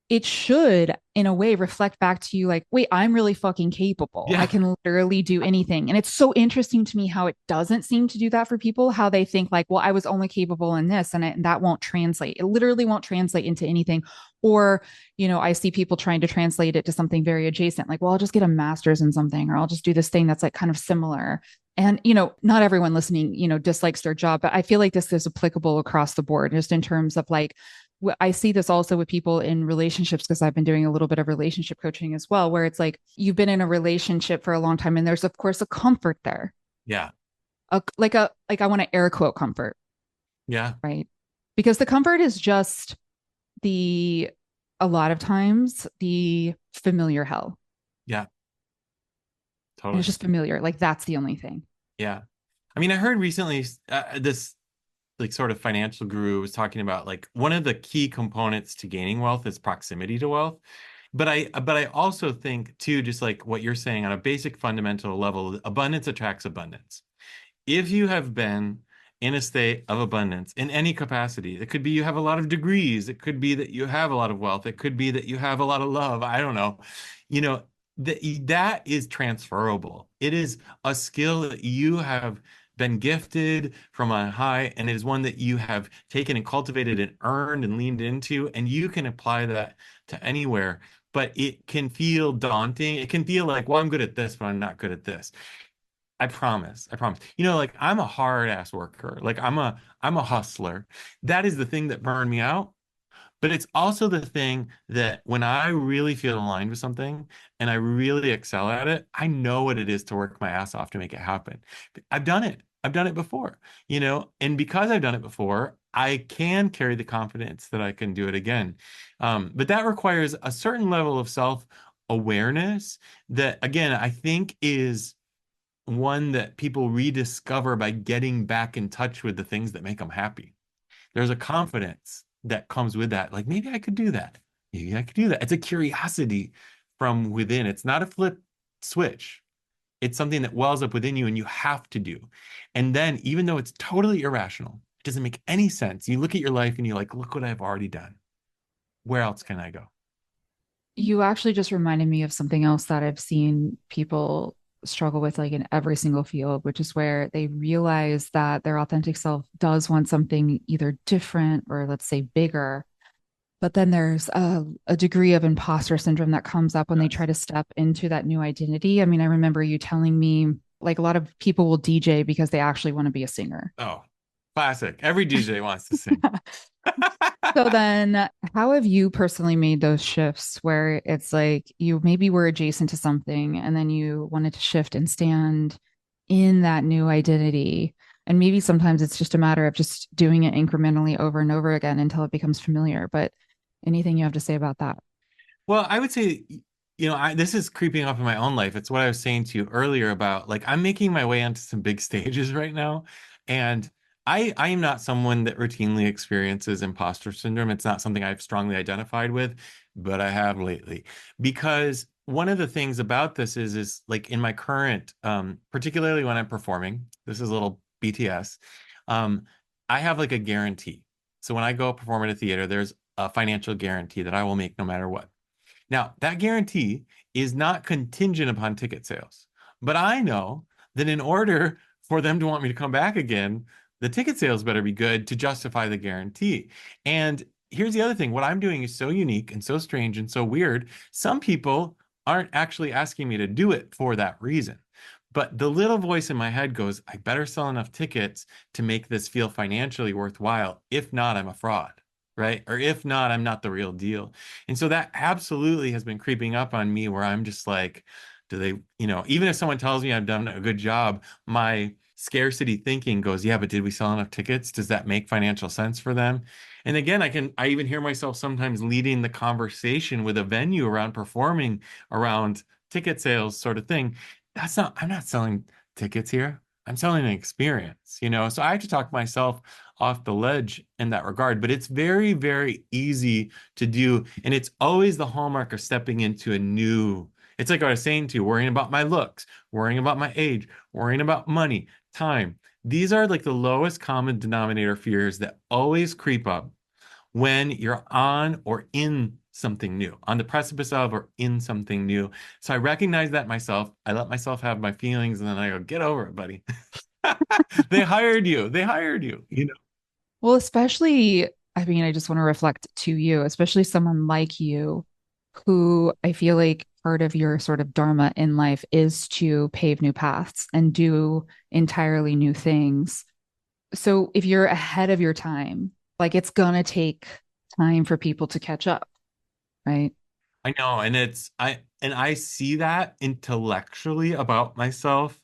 it should in a way reflect back to you like, wait, I'm really fucking capable. I Yeah. can literally do anything. And it's so interesting to me how it doesn't seem to do that for people, how they think like, well, I was only capable in this and that won't translate. It literally won't translate into anything. Or, I see people trying to translate it to something very adjacent, like, well, I'll just get a master's in something, or I'll just do this thing that's like kind of similar. And, not everyone listening, dislikes their job, but I feel like this is applicable across the board, just in terms of like, I see this also with people in relationships because I've been doing a little bit of relationship coaching as well, where it's like you've been in a relationship for a long time and there's of course a comfort there. Yeah. Like I want to air quote comfort, Yeah. right? Because the comfort is just the a lot of times the familiar hell. Yeah. And it's Totally. just familiar. Like that's the only thing. Yeah. I mean, I heard recently this like sort of financial guru was talking about like one of the key components to gaining wealth is proximity to wealth. But I also think too, just like what you're saying on a basic fundamental level, abundance attracts abundance. If you have been in a state of abundance in any capacity, it could be you have a lot of degrees, it could be that you have a lot of wealth, it could be that you have a lot of love. I don't know. You know, that is transferable. It is a skill that you have been gifted from on high, and it is one that you have taken and cultivated and earned and leaned into, and you can apply that to anywhere. But it can feel daunting. It can feel like, well, I'm good at this, but I'm not good at this. I promise. I promise. Like I'm a hard ass worker. Like I'm a hustler. That is the thing that burned me out. But it's also the thing that when I really feel aligned with something and I really excel at it, I know what it is to work my ass off to make it happen. I've done it. I've done it before, and because I've done it before, I can carry the confidence that I can do it again. But that requires a certain level of self-awareness that, again, I think is one that people rediscover by getting back in touch with the things that make them happy. There's a confidence that comes with that. Like maybe I could do that. Maybe I could do that. It's a curiosity from within. It's not a flip switch. It's something that wells up within you and you have to do. And then, even though it's totally irrational, it doesn't make any sense. You look at your life and you're like, look what I've already done. Where else can I go? You actually just reminded me of something else that I've seen people struggle with, like in every single field, which is where they realize that their authentic self does want something either different or, let's say, bigger. But then there's a degree of imposter syndrome that comes up when they try Yes. to step into that new identity. I mean, I remember you telling me like a lot of people will DJ because they actually want to be a singer. Oh, classic. Every DJ wants to sing. So then, how have you personally made those shifts where it's like you maybe were adjacent to something and then you wanted to shift and stand in that new identity? And maybe sometimes it's just a matter of just doing it incrementally over and over again until it becomes familiar. But anything you have to say about that? Well, I would say, this is creeping up in my own life. It's what I was saying to you earlier about like I'm making my way onto some big stages right now, and I am not someone that routinely experiences imposter syndrome. It's not something I've strongly identified with, but I have lately because one of the things about this is like in my current, particularly when I'm performing, this is a little BTS, um, I have like a guarantee. So when I go perform at a theater, there's a financial guarantee that I will make no matter what. Now, that guarantee is not contingent upon ticket sales. But I know that in order for them to want me to come back again, the ticket sales better be good to justify the guarantee. And here's the other thing, what I'm doing is so unique and so strange and so weird. Some people aren't actually asking me to do it for that reason. But the little voice in my head goes, I better sell enough tickets to make this feel financially worthwhile. If not, I'm a fraud, right? Or if not, I'm not the real deal. And so that absolutely has been creeping up on me where I'm just like, do they, even if someone tells me I've done a good job, my scarcity thinking goes, yeah, but did we sell enough tickets? Does that make financial sense for them? And again, I even hear myself sometimes leading the conversation with a venue around performing around ticket sales sort of thing. I'm not selling tickets here. I'm selling an experience. So I have to talk myself off the ledge in that regard, but it's very, very easy to do. And it's always the hallmark of stepping into it's like I was saying to you, worrying about my looks, worrying about my age, worrying about money, time. These are like the lowest common denominator fears that always creep up when you're on or in something new, on the precipice of or in something new. So I recognize that myself. I let myself have my feelings and then I go, get over it, buddy. They hired you. They hired you. Well, especially, I mean, I just want to reflect to you, especially someone like you, who I feel like part of your sort of dharma in life is to pave new paths and do entirely new things. So if you're ahead of your time, like it's gonna take time for people to catch up, right? I know, and I see that intellectually about myself.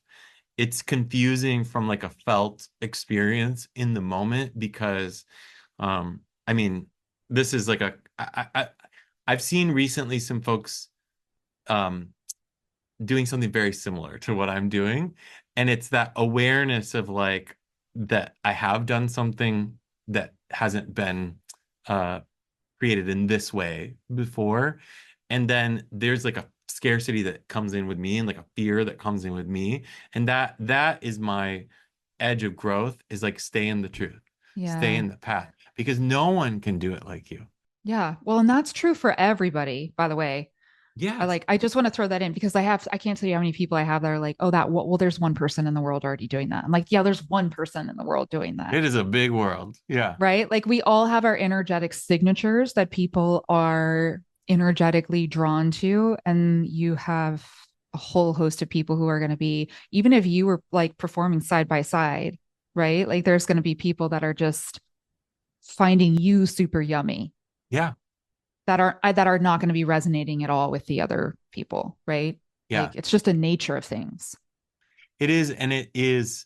It's confusing from like a felt experience in the moment because I mean, this is like I've seen recently some folks um doing something very similar to what I'm doing. And it's that awareness of like that I have done something that hasn't been uh created in this way before. And then there's like a scarcity that comes in with me and like a fear that comes in with me. And that is my edge of growth is like stay in the truth, stay Yeah. in the path because no one can do it like you. Yeah. Well, and that's true for everybody, by the way. Yes. I just want to throw that in because I can't tell you how many people I have that are like, oh, well, there's one person in the world already doing that. I'm like, yeah, there's one person in the world doing that. It is a big world. Yeah. Right. Like we all have our energetic signatures that people are energetically drawn to. And you have a whole host of people who are going to be, even if you were like performing side by side, right? Like there's going to be people that are just finding you super yummy Yeah. that are not going to be resonating at all with the other people, right? Yeah. Like it's just the nature of things. It is. And it is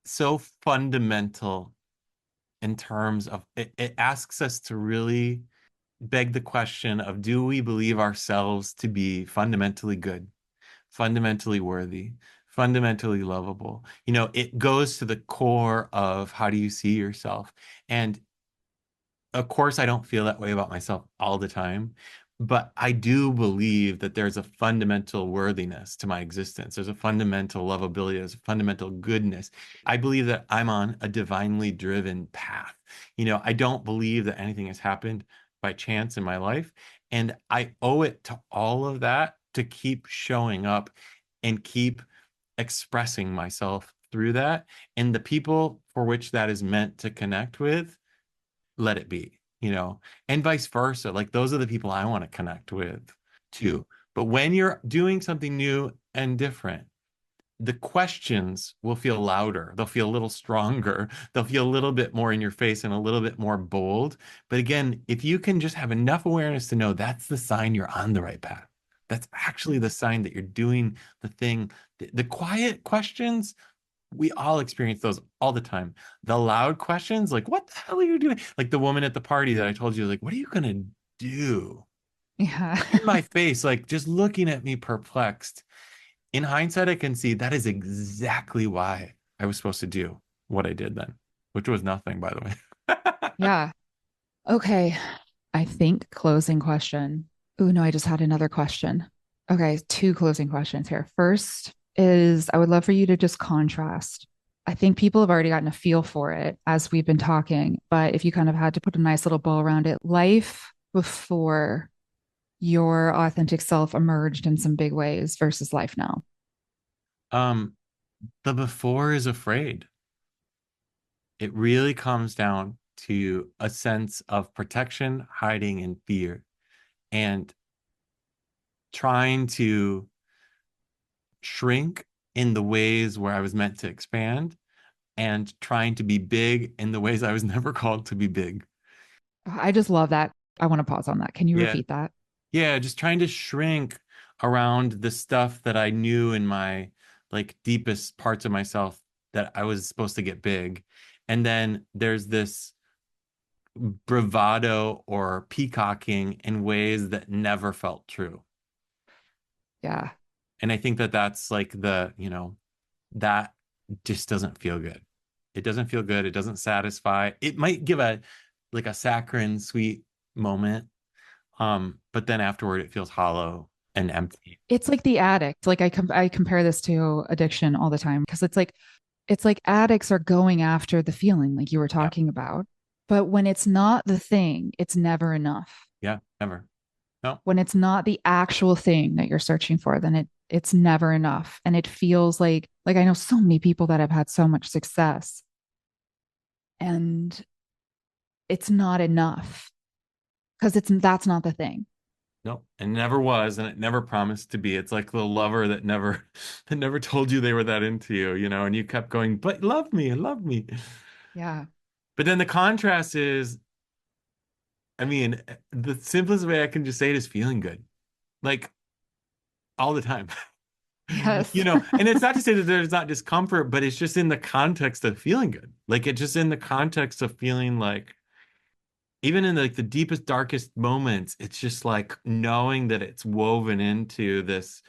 so fundamental in terms of it asks us to really beg the question of do we believe ourselves to be fundamentally good, fundamentally worthy, fundamentally lovable? It goes to the core of how do you see yourself? And of course, I don't feel that way about myself all the time, But I do believe that there's a fundamental worthiness to my existence. There's a fundamental lovability. There's a fundamental goodness. I believe that I'm on a divinely driven path. I don't believe that anything has happened by chance in my life. And I owe it to all of that to keep showing up and keep expressing myself through that. And the people for which that is meant to connect with, let it be, and vice versa. Like those are the people I want to connect with too. But when you're doing something new and different, the questions will feel louder. They'll feel a little stronger. They'll feel a little bit more in your face and a little bit more bold. But again, if you can just have enough awareness to know that's the sign you're on the right path, that's actually the sign that you're doing the thing. The quiet questions, we all experience those all the time. The loud questions, like, what the hell are you doing? Like the woman at the party that I told you, like, what are you going to do? Yeah. In my face, like just looking at me perplexed. In hindsight, I can see that is exactly why I was supposed to do what I did then, which was nothing, by the way. Yeah. Okay. I think closing question. Oh, no, I just had another question. Okay. Two closing questions here. First is I would love for you to just contrast. I think people have already gotten a feel for it as we've been talking, but if you kind of had to put a nice little bow around it, life before your authentic self emerged in some big ways versus life now. um, the before is afraid. It really comes down to a sense of protection, hiding, and fear, and trying to shrink in the ways where I was meant to expand and trying to be big in the ways I was never called to be big. I just love that. I want to pause on that. Can you Yeah. repeat that? Yeah, just trying to shrink around the stuff that I knew in my like deepest parts of myself that I was supposed to get big. And then there's this bravado or peacocking in ways that never felt true. Yeah. And I think that that's like that just doesn't feel good. It doesn't feel good. It doesn't satisfy. It might give a like a saccharine sweet moment. But then afterward it feels hollow and empty. It's like the addict. Like I compare this to addiction all the time because it's like addicts are going after the feeling like you were Yeah. talking about. But when it's not the thing, it's never enough. Yeah. Never. No. When it's not the actual thing that you're searching for, then it's never enough. And it feels like I know so many people that have had so much success and it's not enough because it's that's not the thing. No. It never was, and it never promised to be. It's like the lover that never that never told you they were that into you, and you kept going, but love me, love me. Yeah. But then the contrast is, I mean, the simplest way I can just say it is feeling good. Like all the time. Yes. And it's not to say that there's not discomfort, but it's just in the context of feeling good. Like it's just in the context of feeling like even in like the deepest, darkest moments, it's just like knowing that it's woven into this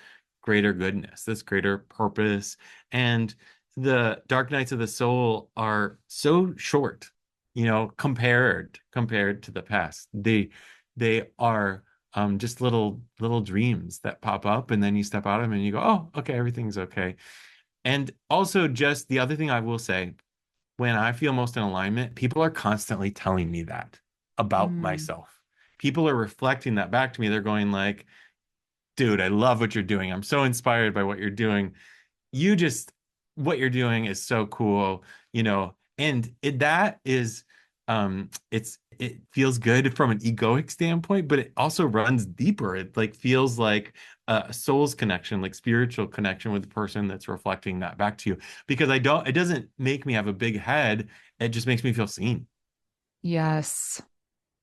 greater goodness, this greater purpose. And the dark nights of the soul are so short, compared to the past. They are just little dreams that pop up, and then you step out of them and you go, oh, okay, everything's okay. And also, just the other thing I will say, when I feel most in alignment, people are constantly telling me that about Mm, myself. People are reflecting that back to me. They're going like, dude, I love what you're doing. I'm so inspired by what you're doing. You just what you're doing is so cool, and that is it feels good from an egoic standpoint, but it also runs deeper. It like feels like a soul's connection, like spiritual connection with the person that's reflecting that back to you. Because it doesn't make me have a big head. It just makes me feel seen. yes.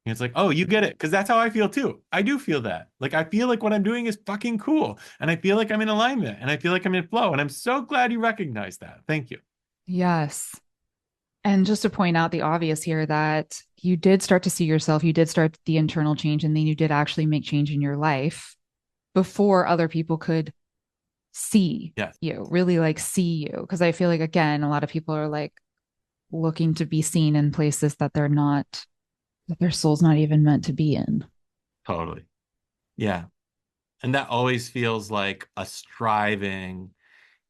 And it's like, oh, you get it. Because that's how I feel too. I do feel that. Like, I feel like what I'm doing is fucking cool. And I feel like I'm in alignment and I feel like I'm in flow. And I'm so glad you recognize that. Thank you. Yes. And just to point out the obvious here that you did start to see yourself, you did start the internal change, and then you did actually make change in your life before other people could see Yes, you, really like see you. Because I feel like, again, a lot of people are like looking to be seen in places that they're not, that their soul's not even meant to be in. totally. Yeah. And that always feels like a striving.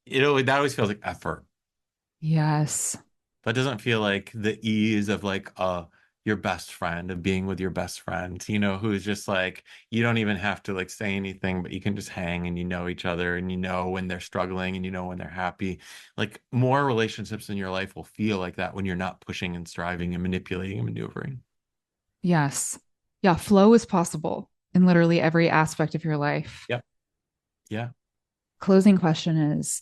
That always feels like effort. Yes. That doesn't feel like the ease of like your best friend, of being with your best friend, who's just like you don't even have to like say anything, but you can just hang and you know each other and you know when they're struggling and you know when they're happy. Like more relationships in your life will feel like that when you're not pushing and striving and manipulating and maneuvering. Yes. Yeah. Flow is possible in literally every aspect of your life. Yep. Yeah. Closing question is,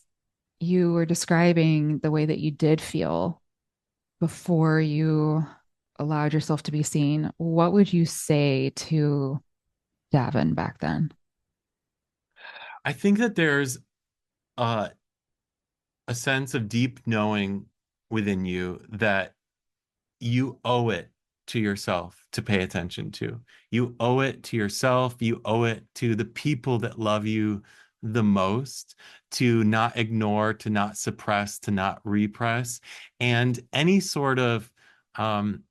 you were describing the way that you did feel before you allowed yourself to be seen. What would you say to Davin back then? I think that there's uh, a sense of deep knowing within you that you owe it to yourself to pay attention to. You owe it to yourself. You owe it to the people that love you the most to not ignore, to not suppress, to not repress. And um,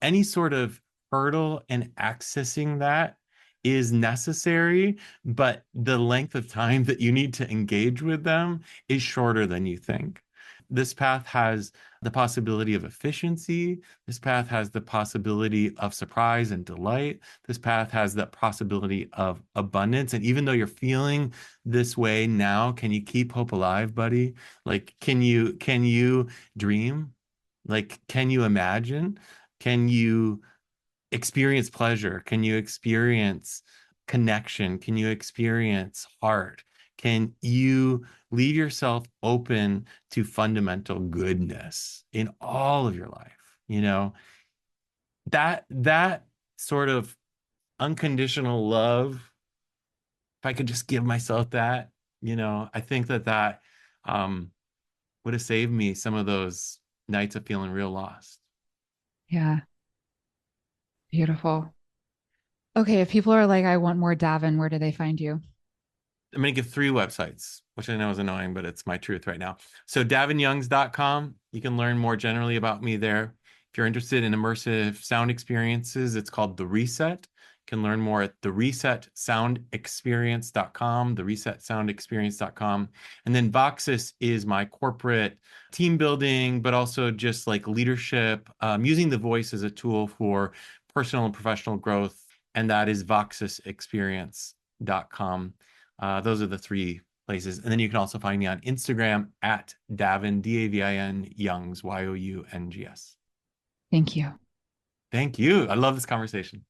any sort of hurdle in accessing that is necessary, but the length of time that you need to engage with them is shorter than you think. This path has the possibility of efficiency. This path has the possibility of surprise and delight. This path has the possibility of abundance. And even though you're feeling this way now, can you keep hope alive, buddy? Like, can you dream? Like, can you imagine? Can you experience pleasure? Can you experience connection? Can you experience heart? Can you leave yourself open to fundamental goodness in all of your life? That sort of unconditional love, if I could just give myself that, I think that um, would have saved me some of those nights of feeling real lost. Yeah, beautiful. Okay, if people are like, I want more Davin, where do they find you? I'm going to give three websites, which I know is annoying, but it's my truth right now. So, davinyoungs.com, you can learn more generally about me there. If you're interested in immersive sound experiences, it's called The Reset. You can learn more at theresetsoundexperience.com, theresetsoundexperience.com. And then Voxus is my corporate team building, but also just like leadership, using the voice as a tool for personal and professional growth. And that is voxusexperience.com. Those are the three places. And then you can also find me on Instagram at Davin, Davin Youngs, Youngs. Thank you. Thank you. I love this conversation.